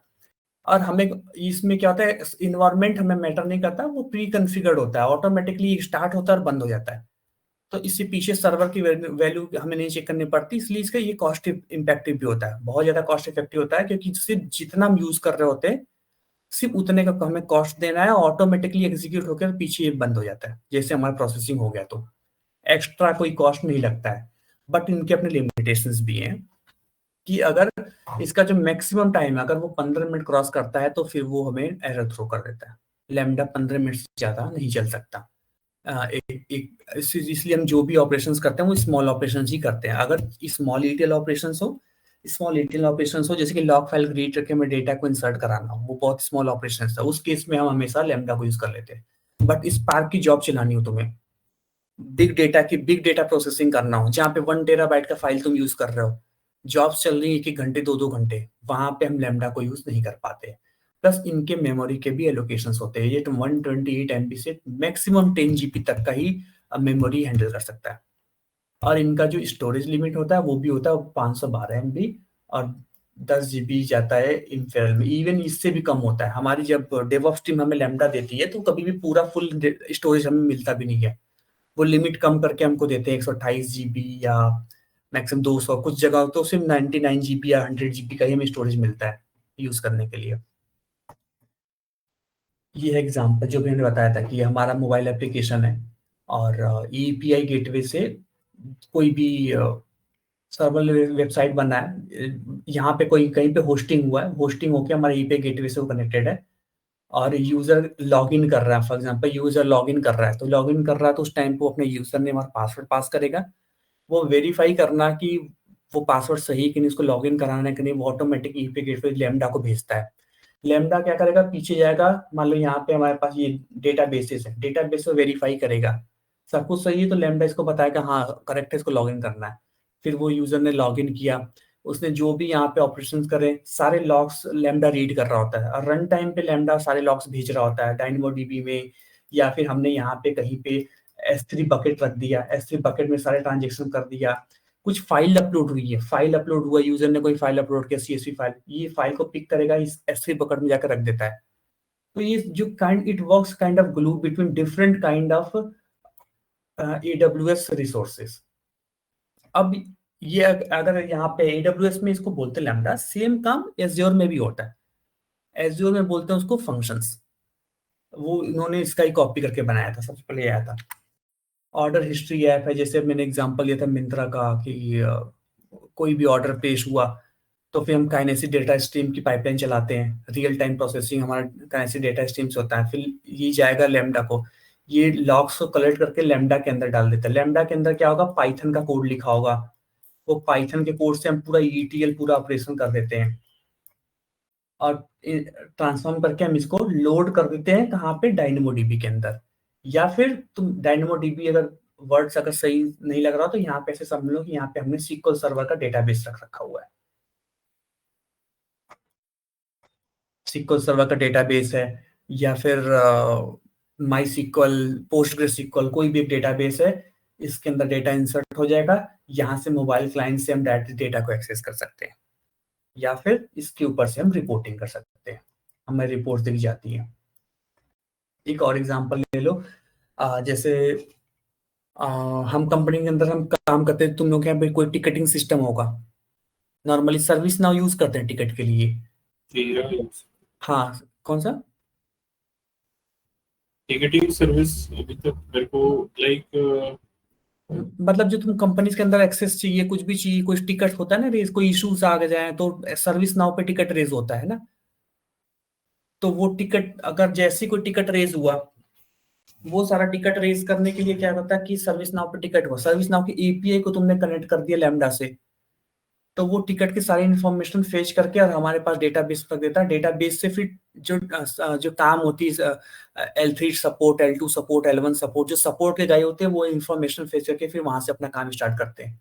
और हमें इसमें क्या होता है, इन्वायरमेंट हमें मैटर नहीं करता, वो प्री कॉन्फ़िगर्ड होता है, ऑटोमेटिकली स्टार्ट होता है और बंद हो जाता है। तो इससे पीछे सर्वर की वैल्यू हमें नहीं चेक करनी पड़ती, इसलिए इसका ये कॉस्ट इम्पैक्टिव भी होता है, बहुत ज्यादा कॉस्ट इफेक्टिव होता है, क्योंकि सिर्फ जितना हम यूज कर रहे होते हैं सिर्फ उतने का हमें कॉस्ट देना है, ऑटोमेटिकली एग्जीक्यूट होकर पीछे ये बंद हो जाता है, जैसे हमारा प्रोसेसिंग हो गया तो एक्स्ट्रा कोई कॉस्ट नहीं लगता है। बट इनके अपने लिमिटेशंस भी हैं कि अगर इसका जो मैक्सिमम टाइम है, अगर वो 15 मिनट क्रॉस करता है तो फिर वो हमें एरर थ्रो कर देता है। लैम्डा 15 मिनट से ज्यादा नहीं चल सकता। इसलिए हम जो भी ऑपरेशंस करते हैं वो स्मॉल ऑपरेशंस ही करते हैं। अगर स्मॉल ETL ऑपरेशंस हो, जैसे कि लॉग फाइल रीड करके मैं डेटा को इंसर्ट कराना हो, वो बहुत स्मॉल ऑपरेशन था, उस केस में हम हमेशा लैम्डा को यूज कर लेते हैं। बट स्पार्क की जॉब चलानी हो तुम्हें, बिग डेटा प्रोसेसिंग करना हो, जहाँ पे 1 टेराबाइट का फाइल तुम यूज कर रहे हो, जॉब्स चल रही है 1 घंटे 2 घंटे, वहां पे हम लैम्डा को यूज नहीं कर पाते। प्लस इनके मेमोरी के भी एलोकेशंस होते हैं, ये तो 128 MB से मैक्सिमम 10 GB तक का ही मेमोरी हैंडल कर सकता है। और इनका जो स्टोरेज लिमिट होता है वो भी होता है 512 MB, और 10 GB जाता है इंफेरल में, इवन इससे भी कम होता है। हमारी जब डेवऑप्स टीम हमें लैम्डा देती है तो कभी भी पूरा फुल स्टोरेज हमें मिलता भी नहीं है, वो लिमिट कम करके हमको देते हैं 128 GB या मैक्सिमम 200, कुछ जगह तो सिर्फ 99 GB या 100 GB का ही हमें स्टोरेज मिलता है यूज करने के लिए। ये है एग्जांपल जो भी मैंने बताया था कि हमारा मोबाइल एप्लीकेशन है और API गेटवे से कोई भी सर्वर वेबसाइट बना है, यहाँ पे कोई कहीं पे होस्टिंग हुआ है, होस्टिंग होकर हमारे API गेटवे से वो कनेक्टेड है, और यूजर लॉगिन कर रहा है। फॉर एग्जांपल यूजर लॉगिन कर रहा है, तो लॉगिन कर रहा है तो उस टाइम पे अपने यूजर नेम और पासवर्ड पास करेगा। वो वेरीफाई करना कि वो पासवर्ड सही कि नहीं, उसको लॉगिन कराना है कि नहीं, वो ऑटोमेटिक API गेटवे लैम्डा को भेजता है। लैम्डा क्या करेगा, पीछे जाएगा, मान लो यहाँ पे हमारे पास ये डेटाबेसेस है, डेटाबेस को वेरीफाई करेगा, सब कुछ सही है तो लैम्डा इसको बताएगा हाँ करेक्ट है, इसको लॉगिन करना है। फिर वो यूजर ने लॉगिन किया, उसने जो भी यहाँ पे ऑपरेशंस करे सारे लॉग्स लैम्डा रीड कर रहा होता है, और रन टाइम पे लैम्डा सारे लॉग्स भेज रहा होता है DynamoDB में, या फिर हमने यहाँ पे कहीं पे S3 बकेट रख दिया, S3 बकेट में सारे ट्रांजेक्शन कर दिया। कुछ फाइल अपलोड हुई है, फाइल अपलोड हुआ, यूजर ने कोई फाइल अपलोड किया CSV फाइल, ये फाइल को पिक करेगा, इस S3 बकेट में जाकर रख देता है। तो ये जो it works kind of glue between different kind of AWS resources. अब ये अगर यहाँ पे AWS में इसको बोलते हैं लैम्डा, सेम काम एज्योर में भी होता है। एज्योर में बोलते हैं उसको फंक्शंस, वो इन्होंने इसका ही कॉपी करके बनाया था, सबसे पहले आया था। ऑर्डर हिस्ट्री ऐप है, जैसे मैंने एग्जांपल लिया था मिंत्रा का कि कोई भी ऑर्डर पेश हुआ तो फिर हम काइनेसिस डेटा स्ट्रीम की पाइपलाइन चलाते हैं, रियल टाइम प्रोसेसिंग हमारा काइनेसिस डेटा स्ट्रीम से होता है। फिर ये जाएगा लैम्डा को, ये लॉग्स को कलेक्ट करके लैम्डा के अंदर डाल देता है। लैम्डा के अंदर क्या होगा, पाइथन का कोड लिखा होगा, वो पाइथन के कोड से हम पूरा ETL पूरा ऑपरेशन कर देते हैं, और ट्रांसफॉर्म करके हम इसको लोड कर देते हैं कहाँ पे, DynamoDB के अंदर। या फिर तुम DynamoDB अगर वर्ड्स अगर सही नहीं लग रहा तो यहाँ पे ऐसे समझ लो कि यहाँ पे हमने SQL सर्वर का डेटाबेस रखा हुआ है, SQL सर्वर का डेटाबेस है, या फिर MySQL, PostgreSQL, कोई भी एक डेटाबेस है, इसके अंदर डेटा इंसर्ट हो जाएगा। यहाँ से मोबाइल क्लाइंट से हम डायरेक्टली डेटा को एक्सेस कर सकते हैं, या फिर इसके ऊपर से हम रिपोर्टिंग कर सकते हैं, हमें रिपोर्ट दिख जाती है। एक और एग्जांपल ले लो, जैसे हम कंपनी के अंदर हम काम करते हैं, तुम लोग के यहाँ पे कोई टिकटिंग सिस्टम होगा, नॉर्मली सर्विस नाउ यूज करते हैं टिकट के लिए। जीरा यूज हाँ, कौन सा? टिकटिंग सर्विस अभी तक मेरे को लाइक मतलब जो तुम कंपनीज के अंदर एक्सेस चाहिए, कुछ भी चाहिए, कोई टिकट होता है ना रेज, कोई इश्यूज आ जाए तो सर्विस नाउ पे टिकट रेज होता है ना। तो वो टिकट, अगर जैसे कोई टिकट रेज हुआ, वो सारा टिकट रेज करने के लिए क्या होता है कि सर्विस नाउ पे टिकट हुआ, सर्विस नाउ की एपीआई को तुमने कनेक्ट कर दिया लैम्डा से, तो वो टिकट की सारी इन्फॉर्मेशन फेच करके और हमारे पास डेटाबेस रख देता है। डेटाबेस से फिर जो काम होती है, L3 support, L2 support, L1 support, जो सपोर्ट के गए होते हैं वो इन्फॉर्मेशन फेच करके फिर वहां से अपना काम स्टार्ट करते हैं।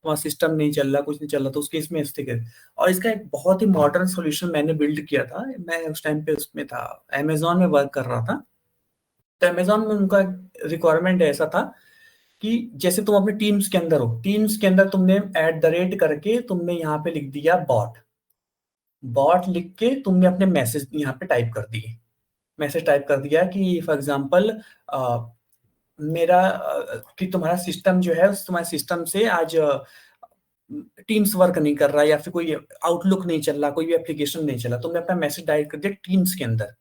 वहाँ सिस्टम नहीं चल रहा, कुछ नहीं चल रहा, तो उसके इसमें स्टिकर। और इसका एक बहुत ही मॉडर्न सॉल्यूशन मैंने बिल्ड किया था, मैं उस टाइम पे उसमें था, अमेजोन में वर्क कर रहा था। तो अमेजोन में उनका रिक्वायरमेंट ऐसा था कि जैसे तुम अपने टीम्स के अंदर हो, टीम्स के अंदर तुमने @ करके तुमने यहाँ पे लिख दिया बॉट, बॉट लिख के तुमने अपने मैसेज यहाँ पे टाइप कर दिए, मैसेज टाइप कर दिया कि फॉर एग्जांपल मेरा कि तुम्हारा सिस्टम जो है, उस तुम्हारे सिस्टम से आज टीम्स वर्क नहीं कर रहा, या फिर कोई आउटलुक नहीं चल रहा, कोई भी एप्लीकेशन नहीं चला, तुमने अपना मैसेज टाइप कर दिया टीम्स के अंदर।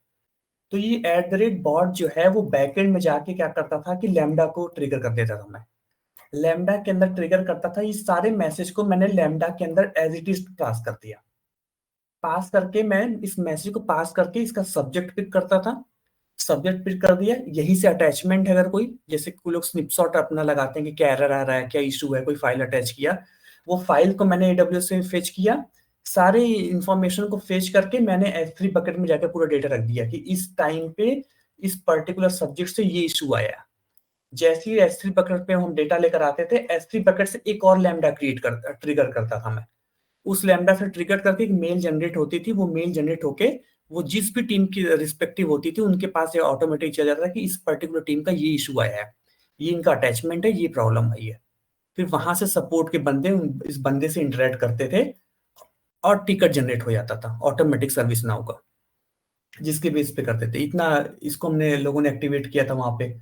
तो ये @ बॉट जो है वो बैकएंड में जाके क्या करता था कि लैम्डा को ट्रिगर कर देता था। मैं लैम्डा के अंदर ट्रिगर करता था, ये सारे मैसेज को मैंने लैम्डा के अंदर एज इट इज पास कर दिया। पास करके मैं इस मैसेज को पास करके इसका सब्जेक्ट पिक करता था, सब्जेक्ट पिक कर दिया, यही से अटैचमेंट है, अगर कोई जैसे कोई लोग स्नैपशॉट अपना लगाते हैं कि क्या एरर आ रहा है, क्या इशू है, कोई फाइल अटैच किया, वो फाइल को मैंने AWS से फेच किया, सारे इंफॉर्मेशन को फेच करके मैंने S3 बकेट में जाकर पूरा डेटा रख दिया कि इस टाइम पे इस पर्टिकुलर सब्जेक्ट से ये इशू आया। जैसे ही S3 बकेट पे हम डेटा लेकर आते थे, S3 बकेट से एक और लैम्डा ट्रिगर करता था मैं, उस लैम्डा से ट्रिगर करके एक मेल जनरेट होती थी, वो मेल जनरेट होके वो जिस भी टीम की रिस्पेक्टिव होती थी उनके पास ये ऑटोमेटिक चला जाता था कि इस पर्टिकुलर टीम का ये इशू आया है, ये इनका अटैचमेंट है, ये प्रॉब्लम आई है। फिर वहां से सपोर्ट के बंदे इस बंदे से इंटरेक्ट करते थे और टिकट जनरेट हो जाता था ऑटोमेटिक सर्विस नाउ का, जिसके बेस पे करते थे। इतना इसको हमने लोगों ने एक्टिवेट किया था वहां पे,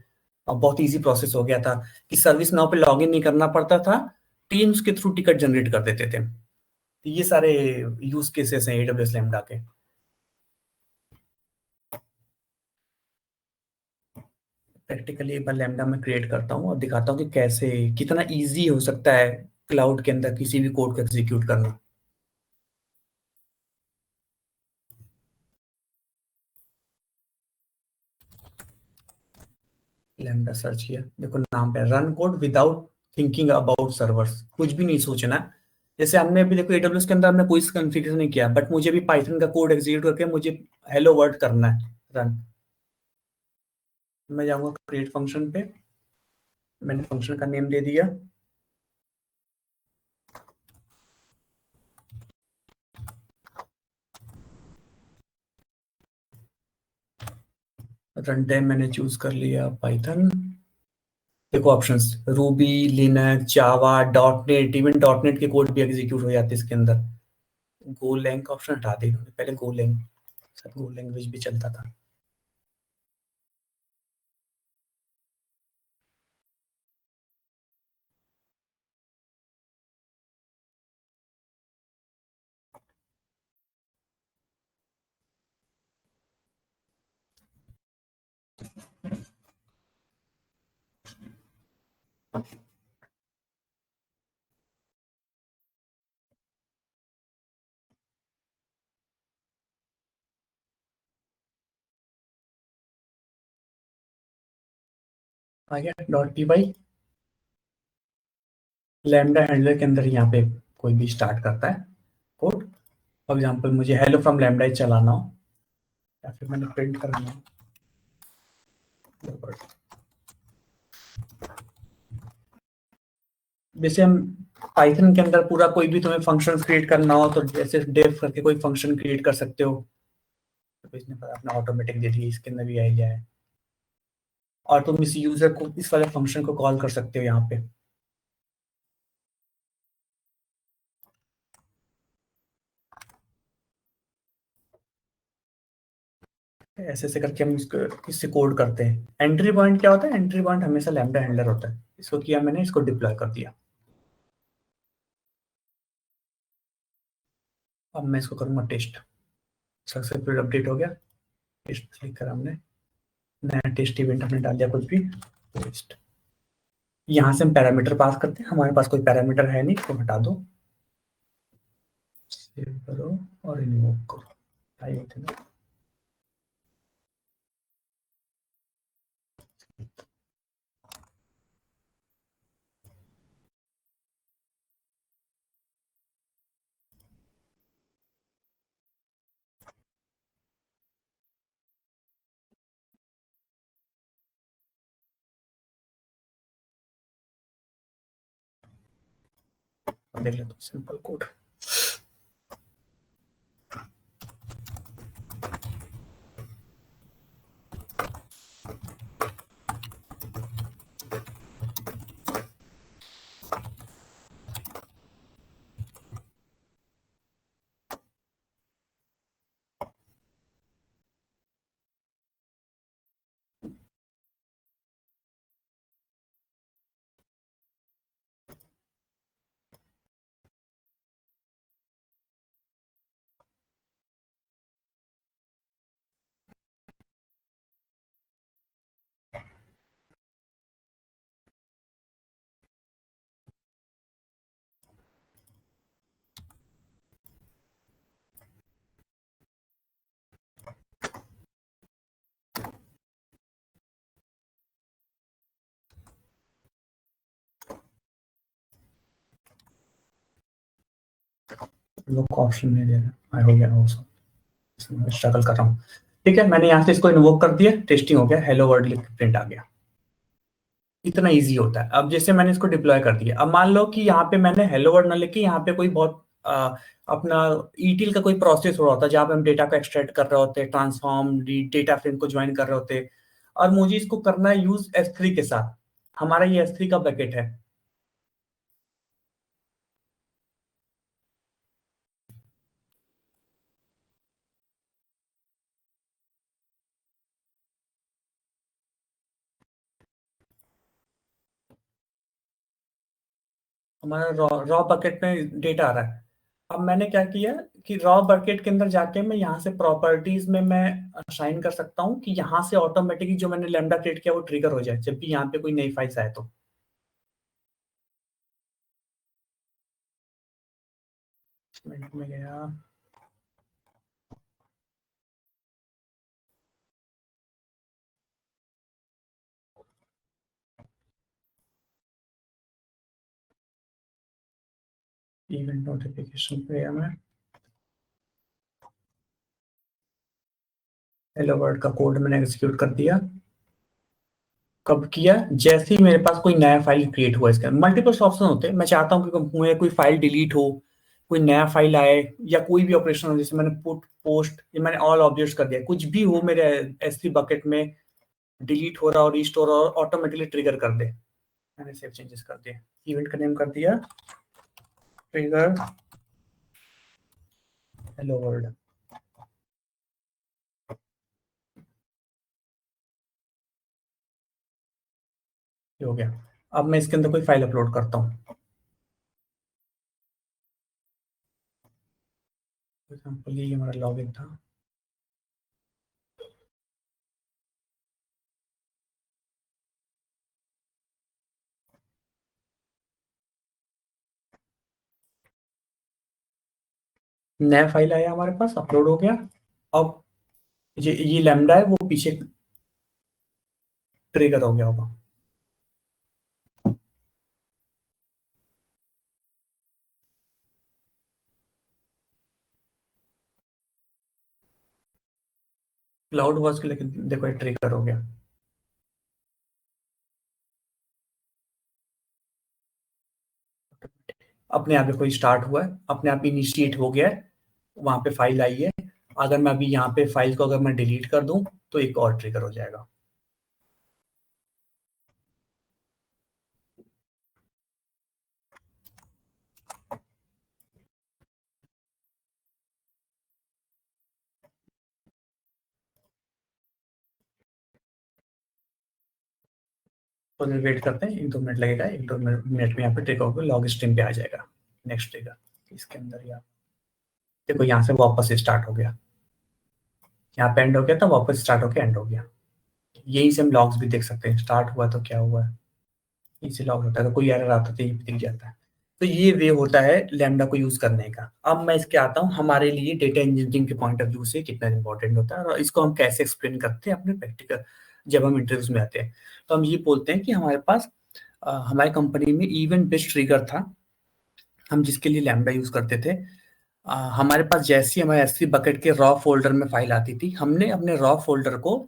और बहुत इजी प्रोसेस हो गया था कि सर्विस नाउ पे लॉग इन नहीं करना पड़ता था, टीम्स के थ्रू टिकट जनरेट कर देते थे। ये सारे यूज केसेस हैं AWS लैम्डा के। प्रैक्टिकली एक बार लैम्डा में क्रिएट करता हूँ और दिखाता हूँ कि कैसे, कितना इजी हो सकता है क्लाउड के अंदर किसी भी कोड को एग्जीक्यूट करना। लैम्डा सर्च किया, देखो नाम पे run code without thinking about servers, कुछ भी नहीं सोचना। जैसे हमने अभी देखो AWS के अंदर हमने कोई कॉन्फ़िगरेशन नहीं किया, बट मुझे भी पाइथन का कोड एग्जीक्यूट करके मुझे हेलो वर्ल्ड करना है रन। मैं जाऊंगा क्रिएट फंक्शन पे, मैंने फंक्शन का नेम दे दिया, रन टाइम मैंने चूज कर लिया पाइथन। देखो options, Ruby, Linux, Java, dot net, even dot net के कोड भी एग्जीक्यूट हो जाते हैं इसके अंदर। गोलैंग का ऑप्शन हटा दे, पहले गोलैंग, सब गो लैंग्वेज भी चलता था। आ गया .py, लैम्डा हैंडलर के अंदर यहाँ पे कोई भी स्टार्ट करता है कोड। फॉर एग्जांपल मुझे हेलो फ्रॉम लैम्डा ही चलाना हो, या फिर मैंने प्रिंट करना हो, जैसे हम पाइथन के अंदर पूरा कोई भी तुम्हें फंक्शन क्रिएट करना हो तो जैसे डेफ करके कोई फंक्शन क्रिएट कर सकते हो, तो इसने पर अपना ऑटोमेटिक दे दिया, इसके अंदर भी आइडिया है। और तुम इस यूजर को, इस वाले फंक्शन को कॉल कर सकते हो यहाँ पे। ऐसे ऐसे करके हम इससे कोड करते हैं। एंट्री पॉइंट क्या होता है? एंट्री पॉइंट हमेशा लैम्डा हैंडलर होता है। इसको किया मैंने, इसको डिप्लॉय कर दिया। अब मैं इसको करूंगा टेस्ट। सक्सेसफुल अपडेट हो गया। टेस्ट क्लिक करा हमने, नया टेस्ट इवेंट हमने डाल दिया कुछ भी। टेस्ट, यहाँ से हम पैरामीटर पास करते हैं। हमारे पास कोई पैरामीटर है नहीं, तो हटा दो, सेव करो और इन्वोक करो। आई होते ना, देख लेते सिंपल कोड। लोग ऑप्शन नहीं दे रहा, आई हो गया हो सब, स्ट्रगल कर रहा हूँ। ठीक है, मैंने यहाँ से इसको इन्वोक कर दिया, टेस्टिंग हो गया, हेलो वर्ल्ड लिख के प्रिंट आ गया। इतना इजी होता है। अब जैसे मैंने इसको डिप्लॉय कर दिया, अब मान लो कि यहाँ पे मैंने हेलो वर्ल्ड ना लिख के यहाँ पे कोई बहुत अपना ईटीएल का कोई प्रोसेस हो रहा होता है, जहाँ पे हम डेटा को एक्सट्रैक्ट कर रहे होते हैं, ट्रांसफॉर्म डेटा फ्रेम को ज्वाइन कर रहे होते हैं, और मुझे इसको करना है यूज S3 के साथ। हमारा ये S3 का बकेट है। हमारा रॉ बकेट में डेटा आ रहा है। अब मैंने क्या किया कि रॉ बकेट के अंदर जाके मैं यहाँ से प्रॉपर्टीज में मैं असाइन कर सकता हूँ कि यहाँ से ऑटोमेटिकली जो मैंने लैम्डा क्रिएट किया वो ट्रिगर हो जाए जब भी यहाँ पे कोई नई फाइल्स आए। तो मिनट में गया, इवेंट नोटिफिकेशन पे गया मैं, हेलो वर्ल्ड का कोड मैंने एग्जीक्यूट कर दिया। कब किया? जैसे ही मेरे पास कोई नया फाइल क्रिएट हुआ। इसका मल्टीपल ऑप्शन होते हैं। मैं चाहता हूँ कि मुझे कोई फाइल डिलीट हो, कोई नया फाइल आए, या कोई भी ऑपरेशन हो, जैसे मैंने पुट पोस्ट, या मैंने ऑल ऑब्जेक्ट्स कर दिया, कुछ भी हो मेरे S3 बकेट में डिलीट हो रहा और रिस्टोर और ऑटोमेटिकली ट्रिगर कर दे। मैंने सेव चेंजेस कर दिए, इवेंट का नेम कर दिया ट्रिगर हेलो वर्ल्ड। हो गया। अब मैं इसके अंदर कोई फाइल अपलोड करता हूँ। फॉर एग्जाम्पल ये हमारा लॉगिन था। नया फाइल आया हमारे पास, अपलोड हो गया। अब ये लैम्डा है, वो पीछे ट्रिगर हो गया होगा। क्लाउड वर्स के, लेकिन देखो ये ट्रिगर हो गया। अपने आप कोई स्टार्ट हुआ है, अपने आप इनिशिएट हो गया है, वहां पे फाइल आई है। अगर मैं अभी यहाँ पे फाइल को अगर मैं डिलीट कर दूं तो एक और ट्रिगर हो जाएगा। तो वेट करते हैं, 1-2 मिनट लगेगा, 1-2 मिनट में यहाँ पे ट्रिगर होकर लॉग स्ट्रीम पे आ जाएगा नेक्स्ट ट्रिगर। इसके अंदर यहाँ देखो यहाँ से वापस स्टार्ट हो गया, यहाँ पे एंड हो गया था, वापस स्टार्ट होकर एंड हो गया। यही से हम लॉग्स भी देख सकते हैं, स्टार्ट हुआ तो क्या हुआ है, इसी लॉग होता है, तो कोई एरर आता है तो ये भी दिख जाता है। तो ये वे होता है लैम्डा को यूज करने का। अब मैं इसके आता हूँ हमारे लिए डेटा इंजीनियरिंग के पॉइंट ऑफ व्यू से कितना इंपॉर्टेंट होता है और इसको हम कैसे एक्सप्लेन करते हैं अपने प्रैक्टिकल जब हम इंटरव्यूज में आते हैं। तो हम ये बोलते हैं कि हमारे पास हमारी कंपनी में इवेंट बेस्ड ट्रिगर था, हम जिसके लिए लैम्डा यूज करते थे। हमारे पास जैसी हमारे S3 बकेट के रॉ फोल्डर में फाइल आती थी, हमने अपने रॉ फोल्डर को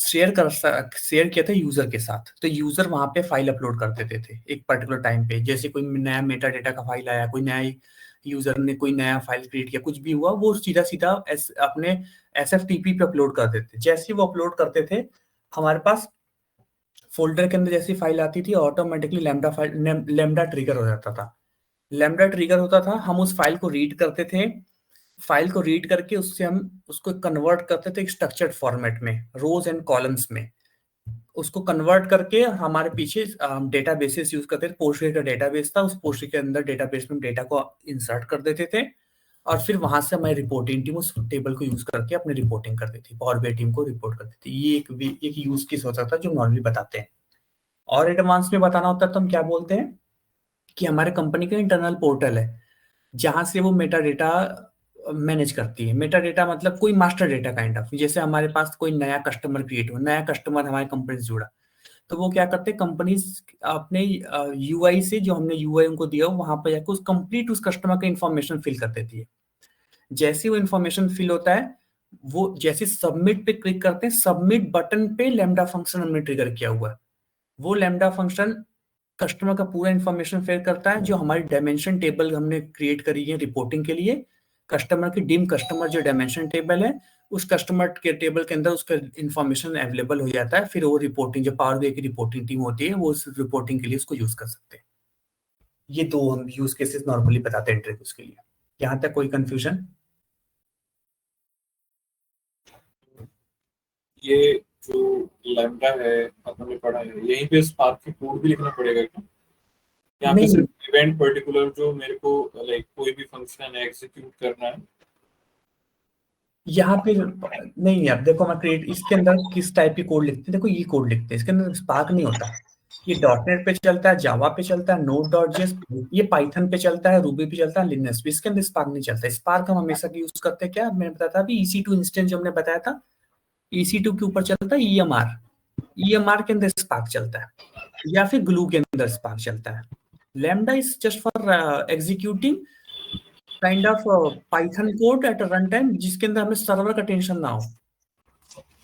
शेयर किया था यूजर के साथ। तो यूजर वहां पे फाइल अपलोड कर देते थे एक पर्टिकुलर टाइम पे, जैसे कोई नया मेटा डेटा का फाइल आया, कोई नया यूजर ने कोई नया फाइल क्रिएट किया, कुछ भी हुआ, वो सीधा सीधा अपने SFTP पे अपलोड कर देते। जैसे वो अपलोड करते थे, हमारे पास फोल्डर के अंदर जैसी फाइल आती थी, ऑटोमेटिकली लैम्डा ट्रिगर हो जाता था। लैम्डा ट्रिगर होता था, हम उस फाइल को रीड करते थे, फाइल को रीड करके उससे हम उसको कन्वर्ट करते थे एक स्ट्रक्चर्ड फॉर्मेट में, रोज एंड कॉलम्स में। उसको कन्वर्ट करके हमारे पीछे डेटा बेसिस यूज करते थे, पोस्टग्रे का डेटाबेस था, उस पोस्टग्रे के अंदर डेटाबेस में डेटा को इंसर्ट कर देते थे और फिर वहां से हमारी रिपोर्टिंग टीम उस टेबल को यूज करके अपनी रिपोर्टिंग करती थी, पावर BI टीम को रिपोर्ट करती थी। ये एक यूज केस होता था जो नॉर्मली बताते हैं। और एडवांस में बताना होता है तो हम क्या बोलते हैं कि हमारे कंपनी का इंटरनल पोर्टल है जहां से वो मेटा डेटा मैनेज करती है। मेटा डेटा मतलब कोई मास्टर डेटा काइंड ऑफ, जैसे हमारे पास कोई नया कस्टमर क्रिएट हुआ, नया कस्टमर हमारे कंपनी से जुड़ा, तो वो क्या करते हैं, कंपनी अपने UI से जो हमने UI उनको दिया वहां पर जाकर उस कंप्लीट उस कस्टमर का इंफॉर्मेशन फिल कर देती है। जैसे वो इंफॉर्मेशन फिल होता है, वो जैसे सबमिट पे क्लिक करते हैं, सबमिट बटन पे लैम्डा फंक्शन हमने ट्रिगर किया हुआ है। वो लैम्डा फंक्शन कस्टमर का पूरा इंफॉर्मेशन फिल करता है, जो हमारी डायमेंशन टेबल हमने क्रिएट करी है रिपोर्टिंग के लिए। कस्टमर की डिम कस्टमर जो डायमेंशन टेबल है, उस कस्टमर के टेबल के अंदर उसका इंफॉर्मेशन अवेलेबल हो जाता है। फिर वो रिपोर्टिंग, जो पावर BI की रिपोर्टिंग टीम होती है, वो उस रिपोर्टिंग के लिए उसको यूज कर सकते हैं। ये दो हम यूज केसेस नॉर्मली बताते हैं इंटरव्यूज के लिए। यहाँ तक कोई कंफ्यूजन? ये जो लैम्डा है आपने पढ़ा है, यहीं पे स्पार्क की कोड भी लिखना पड़ेगा क्या? यहाँ पे नहीं, सिर्फ इवेंट पर्टिकुलर जो मेरे को लाइक कोई भी फंक्शन एग्जीक्यूट करना है, यहाँ पे नहीं यार, देखो मैं क्रिएट इसके अंदर किस टाइप की कोड लिखते हैं, देखो ये कोड लिखते हैं, इसके अंदर स्पार्क नहीं होता। ये .NET पे चलता है, जावा पे चलता है, Node.js, ये पाइथन पे चलता है, रूबी पे चलता है, लिनक्स पे। इसके अंदर स्पार्क नहीं चलता। स्पार्क हम हमेशा यूज करते हैं, क्या मैंने बताया था अभी, EC2 इंस्टेंस जो हमने बताया था, EC2 के ऊपर चलता है EMR के अंदर स्पार्क चलता है, या फिर ग्लू के अंदर स्पार्क चलता है। Lambda is just for executing kind of Python code at run time, जिसके अंदर हमें सर्वर का टेंशन ना हो।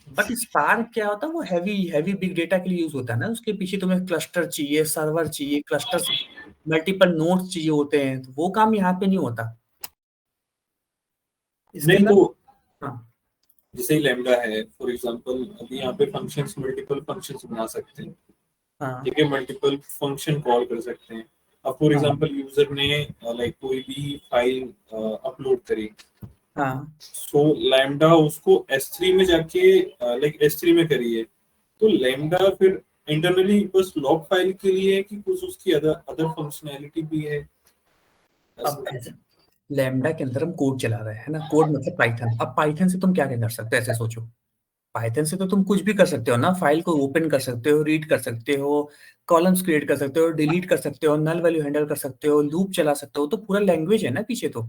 बट स्पार्क क्या होता है, वो हैवी बिग डेटा के लिए यूज होता है ना, उसके पीछे तुम्हें क्लस्टर चाहिए, सर्वर चाहिए, क्लस्टर मल्टीपल नोड्स चाहिए होते हैं, तो वो काम यहाँ पे नहीं होता इसके नहीं अंदर। तो हाँ जैसे लैम्डा है फॉर एग्जांपल, अभी यहाँ पे फंक्शंस मल्टीपल फंक्शंस बना सकते हैं, हाँ ठीक है, मल्टीपल फंक्शन कॉल कर सकते हैं। अब फॉर हाँ एग्जांपल यूजर ने लाइक कोई भी फाइल अपलोड करी, हाँ सो लैम्डा उसको S3 में जाके लाइक S3 में करी है, तो लैम्डा फिर इंटरनली बस लॉग फाइल के लिए है कि कुछ उसकी अदर अदर फंक्शनैलिटी भी है? अब लैम्डा के अंदर हम कोड चला रहे हैं ना, कोड मतलब पाइथन। अब पाइथन से तुम क्या क्या कर सकते हो, ऐसे सोचो। पाइथन से तो तुम कुछ भी कर सकते हो ना, फाइल को ओपन कर सकते हो, रीड कर सकते हो, कॉलम्स क्रिएट कर सकते हो, डिलीट कर सकते हो, नल वैल्यू हैंडल कर सकते हो, लूप चला सकते हो। तो पूरा लैंग्वेज है ना पीछे। तो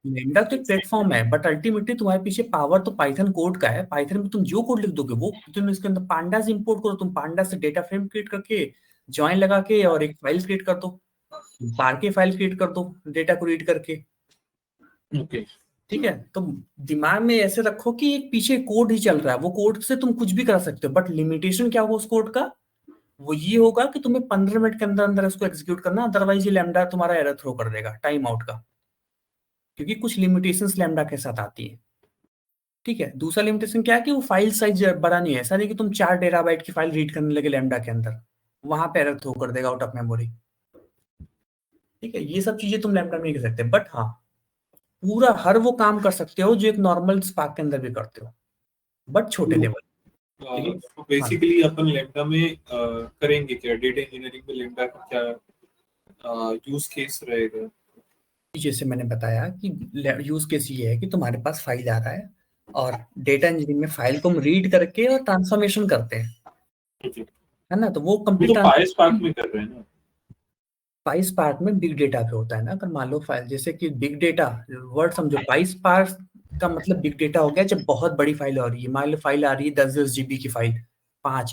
लैम्डा तो एक प्लेटफॉर्म है, बट अल्टीमेटली तुम्हारे पीछे पावर तो पाइथन कोड का है। पाइथन में तुम जो कोड लिख दोगे वो तुम इसके अंदर पांडास इंपोर्ट करो, तुम पांडास से डेटा फ्रेम क्रिएट करके जॉइन लगा के और एक फाइल क्रिएट कर दो, पार्के फाइल क्रिएट कर दो डेटा को रीड करके। ओके, ठीक है, तो दिमाग में ऐसे रखो कि एक पीछे कोड ही चल रहा है, वो कोड से तुम कुछ भी कर सकते हो। बट लिमिटेशन क्या होगा उस कोड का, वो ये होगा कि तुम्हें 15 मिनट के अंदर अंदर इसको एग्जीक्यूट करना, अदरवाइज ये लैम्डा तुम्हारा एरर थ्रो कर देगा टाइम आउट का, क्योंकि कुछ लिमिटेशंस लैम्डा के साथ आती है। ठीक है, दूसरा लिमिटेशन क्या है कि वो फाइल साइज बड़ा नहीं है। ऐसा नहीं कि तुम 4 टेराबाइट की फाइल रीड करने लगे लैम्डा के अंदर, वहां पे एरर थ्रो कर देगा आउट ऑफ मेमोरी। ठीक है, ये सब चीजें तुम लैम्डा में नहीं कर सकते। बट हाँ, पूरा हर वो काम कर सकते हो जो एक नॉर्मल स्पार्क के अंदर भी करते हो, बट छोटे लेवल। ठीक है। तो बेसिकली अपन लैम्डा में करेंगे क्या, डेटा इंजीनियरिंग में लैम्डा का क्या यूज केस रहेगा? जैसे मैंने बताया कि यूज केस ये है कि तुम्हारे पास फाइल आ रहा है और डेटा इंजीनियरिंग में फाइल को हम रीड करके और ट्रांसफॉर्मेशन करते हैं, Okay. है ना। तो वो वो कंप्लीट तो पाइस पार्क में कर रहे हैं ना। पाइस पार्क में बिग डेटा पे होता है ना। अगर मान लो फाइल, जैसे कि बिग डेटा वर्ड समझो, पाइस पार्क का मतलब बिग डेटा हो गया जब बहुत बड़ी फाइल आ रही है। मान लो फाइल आ रही है 10-10 GB की फाइल, 5,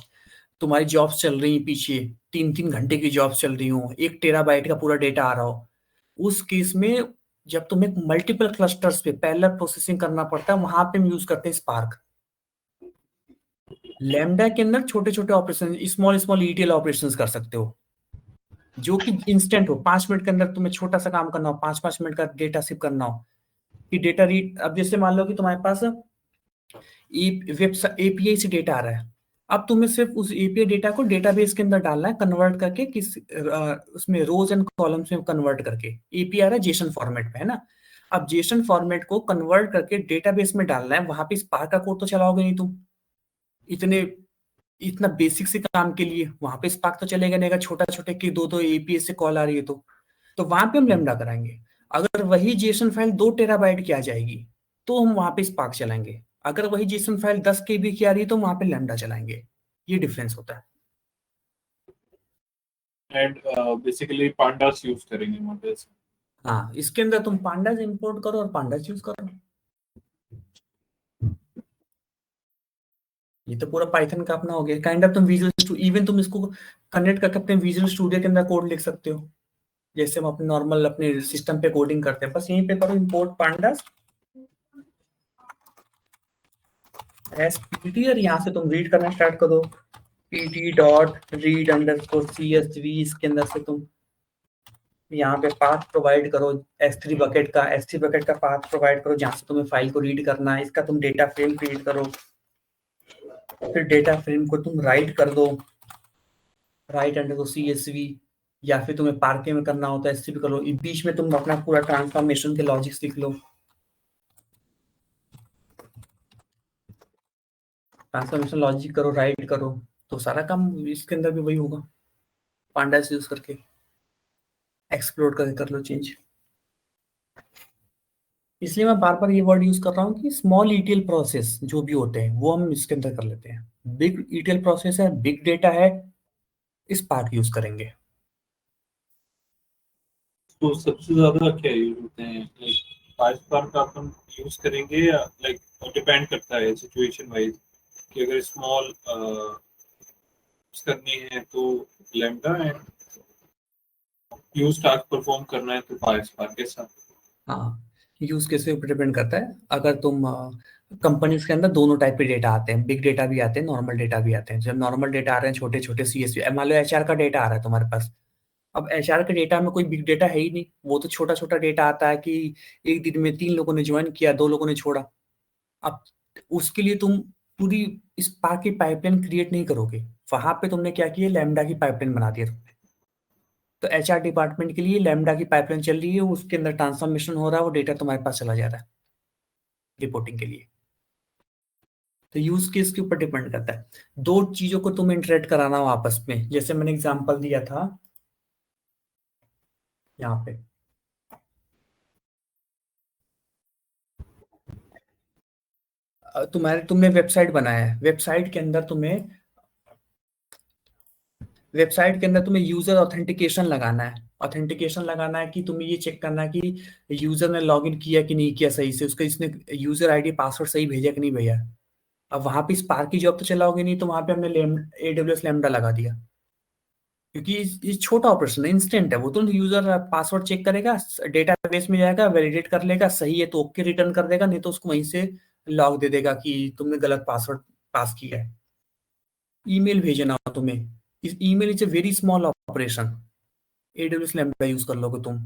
तुम्हारी जॉब्स चल रही है पीछे, 3-3 घंटे की जॉब्स चल रही हो, 1 TB का पूरा डेटा आ रहा हो। उस केस में जब तुम्हें मल्टीपल क्लस्टर्स पे पैरेलल प्रोसेसिंग करना पड़ता है, वहां पे हम यूज करते हैं स्पार्क। लैम्डा के अंदर छोटे छोटे operation, small small ETL operations कर सकते हो, जो कि इंस्टेंट हो। 5 मिनट के अंदर तुम्हें छोटा सा काम करना हो, 5-5 मिनट का डेटा शिप करना हो कि डेटा रीड। अब जैसे मान लो कि तुम्हारे पास वेब API से डेटा आ रहा है, अब तुम्हें सिर्फ उस API डेटा को डेटाबेस के अंदर डालना है, कन्वर्ट करके उसमें रोज एंड कॉलम्स में कन्वर्ट करके। API आ रहा है जेसन फॉर्मेट में, है ना। अब जेसन फॉर्मेट को कन्वर्ट करके डेटाबेस में डालना है, वहां पे स्पार्क का कोड तो चलाओगे नहीं तुम। इतने इतना बेसिक से काम के लिए वहां पे स्पार्क तो चलेगा नहीं, अगर छोटा छोटे की दो दो API से कॉल आ रही है तो वहां पे हम लैम्डा कराएंगे। अगर वही जेसन फाइल 2 TB की आ जाएगी तो हम वहां पे स्पार्क चलाएंगे। अगर वही जेसन फाइल 10 KB की आ रही है तो वहां पे लैम्डा चलाएंगे। ये डिफरेंस होता है। एंड बेसिकली पांडास यूज करेंगे मॉडल्स। हाँ, इसके अंदर तुम पांडास इंपोर्ट करो और पांडास यूज करो। ये तो पूरा पाइथन का अपना हो गया काइंड ऑफ। तुम विजुअल स्टूडियो, इवन तुम इसको कनेक्ट करके अपने विजुअल स्टूडियो के अंदर कोड लिख सकते हो, जैसे हम अपने नॉर्मल अपने सिस्टम पे कोडिंग करते हैं। बस यहीं पे करो इंपोर्ट पांडास एसपीटी, और यहाँ से तुम रीड करना स्टार्ट करो। pt.read_csv, इसके अंदर से तुम यहाँ पे पाथ प्रोवाइड करो। S3 बकेट का पाथ प्रोवाइड करो जहाँ से तुम्हें फाइल को रीड करना है। इसका तुम डेटा फ्रेम क्रिएट करो, फिर डेटा फ्रेम को तुम राइट कर दो, CSV, या फिर तुम्हें पार्के में करना होता है SCP कर लो। बीच में तुम अपना पूरा ट्रांसफॉर्मेशन के लॉजिक सीख लो। ट्रांसफॉर्मेशन लॉजिक करो, राइट करो, तो सारा काम इसके अंदर भी वही होगा। पांडास यूज करके एक्सप्लोर करके कर लो चेंज। इसलिए मैं बार बार ये वर्ड यूज कर रहा हूँ कि स्मॉल ETL प्रोसेस जो भी होते हैं वो हम इसके अंदर कर लेते हैं। बिग ETL प्रोसेस है, बिग डेटा है, इस पार्ट यूज करेंगे। तो सबसे ज्यादा क्या यूज होते हैं, लाइक पाइस पार्क का अपन यूज करेंगे या लाइक डिपेंड करता है सिचुएशन वाइज, कि अगर स्मॉल करनी है तो lambda, and use task perform करना है तो पाइस पार्क के साथ। हाँ, यूज केस के ऊपर डिपेंड करता है। अगर तुम कंपनीज के अंदर दोनों टाइप के डेटा आते हैं, बिग डेटा भी आते हैं, नॉर्मल डेटा भी आते हैं। जब नॉर्मल डेटा आ रहे हैं छोटे छोटे CSV, मान लो HR का डेटा आ रहा है तुम्हारे पास। अब HR के डेटा में कोई बिग डेटा है ही नहीं, वो तो छोटा छोटा डेटा आता है कि एक दिन में 3 लोगों ने ज्वाइन किया, 2 लोगों ने छोड़ा। अब उसके लिए तुम पूरी स्पार्क की पाइपलाइन क्रिएट नहीं करोगे, वहां पे तुमने क्या किया, लैम्डा की पाइपलाइन बना दिया तुमने। तो HR डिपार्टमेंट के लिए लैम्डा की पाइपलाइन चल रही है, उसके अंदर ट्रांसफॉर्मेशन हो रहा है, वो डेटा तुम्हारे पास चला जा रहा है रिपोर्टिंग के लिए। तो यूज केस के ऊपर डिपेंड करता है। दो चीजों को तुम इंटरेक्ट कराना हो आपस में, जैसे मैंने एग्जांपल दिया था यहाँ पे। तुमने वेबसाइट बनाया है, वेबसाइट के अंदर तुम्हें यूजर ऑथेंटिकेशन लगाना है। ऑथेंटिकेशन लगाना है कि तुम्हें ये चेक करना है कि यूजर ने लॉगिन किया कि नहीं किया सही से, उसका इसने यूजर आईडी पासवर्ड सही भेजा कि नहीं भेजा। अब वहां पे स्पार्क की जॉब तो चलाओगे नहीं, तो वहां पे हमने AWS लैम्डा लगा दिया, क्योंकि ये छोटा ऑपरेशन है, इंस्टेंट है। वो तो यूजर पासवर्ड चेक करेगा, डेटाबेस में जाएगा, वैलिडेट कर लेगा, सही है तो ओके रिटर्न कर देगा, नहीं तो उसको वहीं से लॉग दे देगा कि तुमने गलत पासवर्ड पास किया है। ईमेल भेजना हो तुम्हें, इस email is a very small operation, AWS lambda use कर लोगे तुम।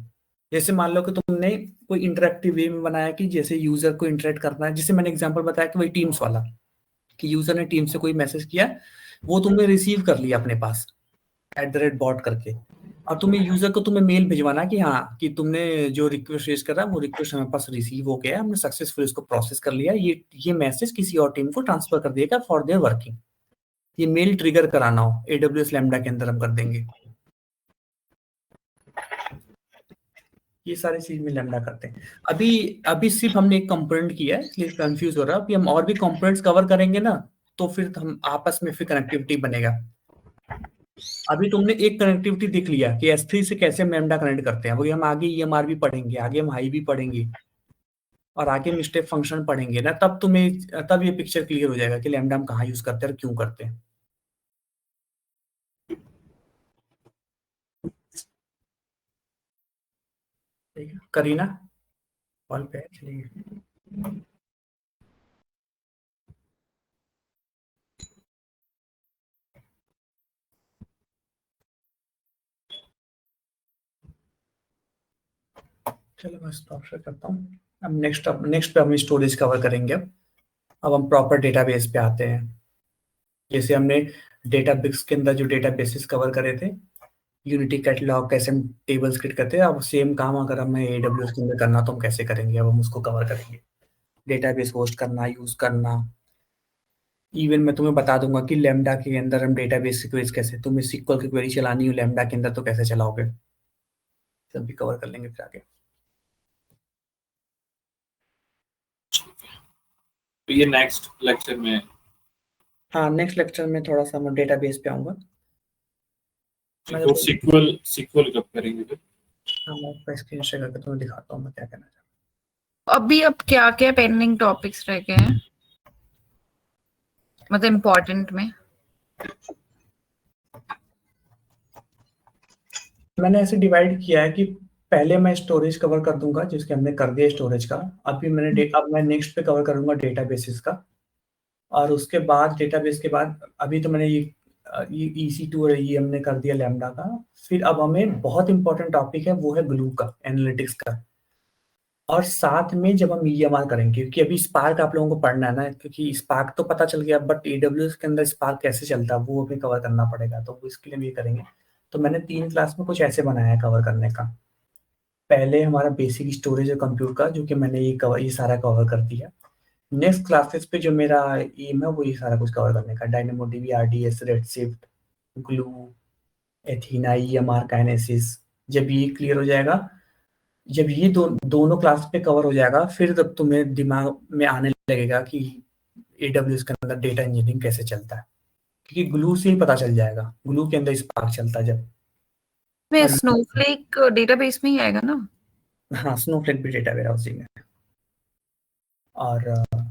जैसे मान लो कि तुमने कोई इंटरेक्टिव वे में बनाया कि जैसे यूजर को इंटरेक्ट करना है, जैसे मैंने एग्जांपल बताया कि वही टीम्स वाला, कि यूजर ने टीम से कोई मैसेज किया, वो तुमने रिसीव कर लिया अपने पास @bot करके। अब तुम्हें यूजर को तुम्हें मेल भिजवाना कि हाँ, कि तुमने जो रिक्वेस्ट रेज करा वो रिक्वेस्ट हमारे पास रिसीव हो गया, हमने सक्सेसफुल इसको प्रोसेस कर लिया, ये मैसेज किसी और टीम को ट्रांसफर कर दिएगा फॉर देयर वर्किंग। ये मेल ट्रिगर कराना हो AWS लैम्बडा के अंदर हम कर देंगे। ये सारी चीज में लैम्बडा करते हैं। अभी सिर्फ हमने एक कंपोनेंट किया है इसलिए कंफ्यूज हो रहा है। अभी हम और भी कंपोनेंट्स कवर करेंगे ना तो फिर हम आपस में फिर कनेक्टिविटी बनेगा। अभी तुमने एक कनेक्टिविटी देख लिया कि S3 से कैसे हम लैम्बडा कनेक्ट करते हैं, वही हम आगे EMR भी पढ़ेंगे, आगे हम हाई भी पढ़ेंगे और आगे हम स्टेप फंक्शन पढ़ेंगे ना, तब ये पिक्चर क्लियर हो जाएगा कि लैम्बडा हम कहाँ यूज करते हैं और क्यों करते हैं। ठीक है करीना, कॉल पे चलिए। चलो मैं स्टॉप शेयर करता हूँ। अब नेक्स्ट पे हम स्टोरेज कवर करेंगे। अब हम प्रॉपर डेटाबेस पे आते हैं। जैसे हमने डेटाबेस के अंदर जो डेटाबेसेस कवर करे थे, यूनिटी कैटलॉग कैसे हम टेबल्स क्रिएट करते हैं, अब सेम काम अगर हमें AWS के अंदर करना तो हम कैसे करेंगे, अब हम उसको कवर करेंगे। डेटाबेस होस्ट करना, यूज करना। इवन मैं तुम्हें बता दूंगा कि लैम्बडा के अंदर हम डेटाबेस क्वेरीज कैसे, तुम्हें SQL की क्वेरी चलानी हो लैम्बडा के अंदर तो कैसे चलाओगे, सब भी कवर कर लेंगे फिर आगे। तो ये नेक्स्ट लेक्चर में, हाँ नेक्स्ट लेक्चर में थोड़ा सा मैं डेटाबेस पे आऊंगा। तो सीक्वल कब करेंगे फिर? हाँ मैं आपका स्क्रीन शेयर करके तुम्हें दिखाता हूँ मैं क्या कहना चाहता हूँ। अभी अब क्या क्या पेंडिंग टॉपिक्स रह गए हैं, मतलब इम्पोर्टेंट में? मैंने ऐसे डिवाइड किया है कि पहले मैं स्टोरेज कवर कर दूंगा, जिसके हमने कर दिया स्टोरेज का। अब मैं नेक्स्ट पे कवर करूंगा डेटाबेसेस का, और उसके बाद डेटाबेस के बाद अभी तो मैंने ये EC2 और ये हमने कर दिया लैम्बडा का। फिर अब हमें बहुत इंपॉर्टेंट टॉपिक है, वो है ग्लू का, एनालिटिक्स का। और साथ में जब हम EMR करेंगे, क्योंकि अभी स्पार्क आप लोगों को पढ़ना है ना, क्योंकि स्पार्क तो पता चल गया, बट AWS के अंदर स्पार्क कैसे चलता है वो हमें कवर करना पड़ेगा, तो इसके लिए भी करेंगे। तो मैंने 3 क्लास में कुछ ऐसे बनाया है कवर करने का। पहले हमारा बेसिक स्टोरेज है कंप्यूटर का, जो कि मैंने ये सारा कवर कर दिया। नेक्स्ट क्लासेस पे जो मेरा एम है वो ये सारा कुछ कवर करने का, DynamoDB, RDS, redshift, glue, एथीना, EMR, kinesis. जब ये क्लियर हो जाएगा, जब ये दोनों क्लास पे कवर हो जाएगा, फिर तब तुम्हें दिमाग में आने लगेगा कि AWS के अंदर डेटा इंजीनियरिंग कैसे चलता है, क्योंकि ग्लू से ही पता चल जाएगा, ग्लू के अंदर स्पार्क चलता है जब। में और स्नोफ्लेक डेटाबेस में ही आएगा ना? हाँ स्नोफ्लेक भी डेटा वेयरहाउसिंग है, और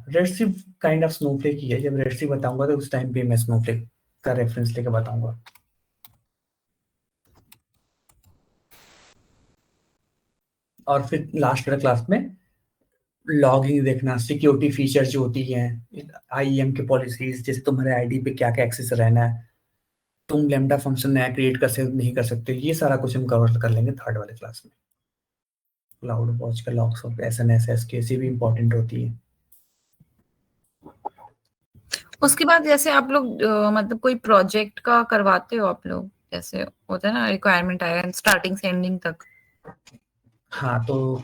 रेडशिफ्ट काइंड ऑफ स्नोफ्लेक ही है। जब रेडशिफ्ट बताऊंगा तो उस टाइम पे मैं स्नोफ्लेक का रेफरेंस लेके बताऊंगा। और फिर लास्ट वाले क्लास में लॉगिंग देखना, सिक्योरिटी फीचर जो होती हैं, IAM के पॉलिसीज, जैसे तुम्हारे आईडी पे क्या क्या एक्सेस रहना है, तुम लैम्बडा फंक्शन नया क्रिएट कर सकते नहीं कर सकते, ये सारा कुछ हम कवर कर लेंगे थर्ड वाले क्लास में। क्लाउड वॉच का लॉग्स ऑफ SNSS कैसी भी इंपॉर्टेंट होती है। उसके बाद जैसे आप लोग मतलब कोई प्रोजेक्ट का करवाते हो आप लोग, जैसे होता है ना रिक्वायरमेंट आएगा स्टार्टिंग से एंडिंग तक? हाँ तो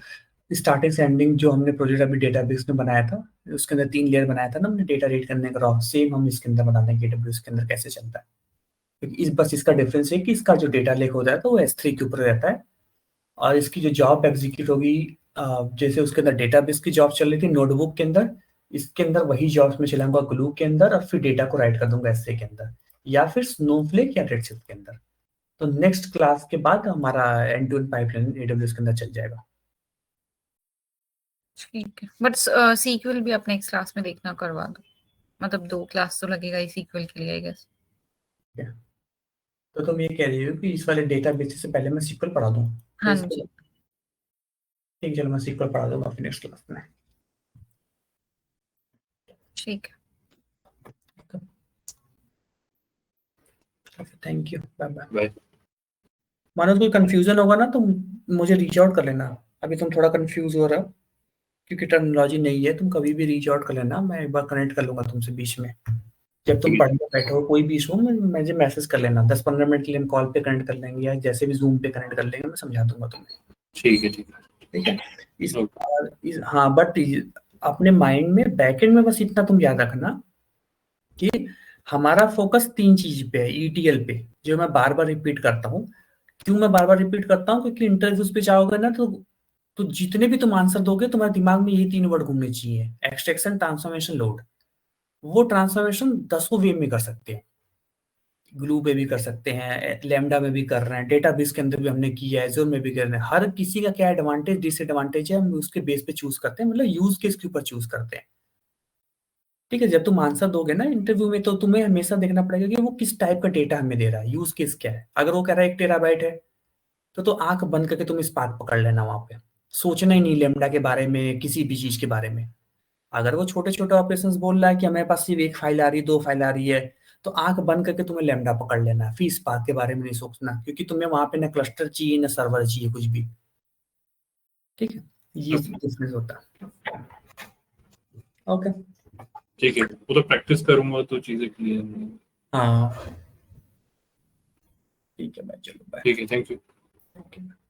स्टार्टिंग से एंडिंग जो हमने प्रोजेक्ट अभी डेटाबेस में बनाया था, उसके अंदर 3 लेयर बनाया था ना हमने डेटा रीड करने का रॉ, सेम हम इसके अंदर बना देंगे AWS के अंदर कैसे चलता है। क्योंकि बस इसका डिफरेंस है कि इसका जो डेटा लेक होता है तो वो S3 के ऊपर रहता है, और इसकी जो जॉब एग्जीक्यूट होगी, जैसे उसके अंदर डेटाबेस की जॉब चल रही थी नोटबुक के अंदर, इसके अंदर वही जॉब्स में चलाऊंगा ग्लू के अंदर, और फिर डेटा को राइट कर दूंगा S3 के अंदर, या फिर स्नोफ्लेक या रेडशिफ्ट के अंदर। तो नेक्स्ट क्लास के बाद हमारा end to end pipeline AWS के अंदर चल जाएगा। ठीक है, बट सीक्वल भी आप नेक्स्ट क्लास में देखना करवा दो, मतलब 2 क्लास तो लगेगा ही सीक्वल के लिए आई गेस। तो तुम ये कह रही हो कि इस वाले डेटाबेस से पहले मैं SQL पढ़ा दूं? हाँ जी ठीक, चलो मैं SQL पढ़ा दूंगा फिर नेक्स्ट क्लास में। ठीक है, thank you, bye bye. Bye. मानो कोई कंफ्यूजन होगा ना तो मुझे रीच आउट कर लेना। अभी तुम थोड़ा कंफ्यूज हो रहे हो क्योंकि टर्मिनोलॉजी नहीं है, तुम कभी भी रीच आउट कर लेना, मैं एक बार कनेक्ट कर लूंगा तुमसे बीच में। जब तुम पढ़ने बैठो कोई भी इशू में मुझे मैसेज कर लेना, 10-15 मिनट के लिए हम कॉल पे कनेक्ट कर लेंगे, या जैसे भी जूम पे कनेक्ट कर लेंगे, मैं समझा दूंगा तुम्हें। ठीक है ठीक है ठीक है। हाँ बट अपने माइंड में बैकएंड में बस इतना तुम याद रखना कि हमारा फोकस 3 चीज पे है, ETL पे, जो मैं बार बार रिपीट करता हूँ। क्यों मैं बार बार रिपीट करता हूँ? क्योंकि इंटरव्यूज पे जाओगे ना, तो जितने भी तुम आंसर दोगे तुम्हारे दिमाग में ये 3 वर्ड घूमने चाहिए: एक्सट्रैक्शन, ट्रांसफॉर्मेशन, लोड। वो ट्रांसफॉर्मेशन 10 वे में कर सकते हैं। ग्लू पे भी कर सकते हैं, लैम्डा में भी कर रहे हैं, डेटाबेस के अंदर भी हमने किया है, एज़्योर में भी कर रहे हैं। हर किसी का क्या एडवांटेज डिसएडवांटेज है, हम उसके बेस पे चूज करते हैं, मतलब यूज केस के ऊपर चूज करते हैं। ठीक है, जब तुम आंसर दोगे ना इंटरव्यू में, तो तुम्हें हमेशा देखना पड़ेगा कि वो किस टाइप का डेटा हमें दे रहा है, यूज केस क्या है। अगर वो कह रहा है 1 टेराबाइट है, तो आंख बंद करके तुम स्पार्क पकड़ लेना वहां पे, सोचना ही नहीं लेमडा के बारे में, किसी भी चीज के बारे में। अगर वो छोटे छोटे ऑपरेशंस बोल रहा है कि हमारे पास सिर्फ 1 फाइल आ रही है, 2 फाइल आ रही है, तो आंख बंद करके तुम्हें लेमडा पकड़ लेना है, फिर स्पार्क के बारे में नहीं सोचना, क्योंकि तुम्हें वहां पे ना क्लस्टर चाहिए ना सर्वर चाहिए कुछ भी। ठीक है, ये डिफरेंस होता है। ओके, ठीक है, वो तो प्रैक्टिस करूंगा तो चीजें क्लियर होंगी। हाँ ठीक है भाई, चलो बाय। ठीक है, थैंक यू। ओके।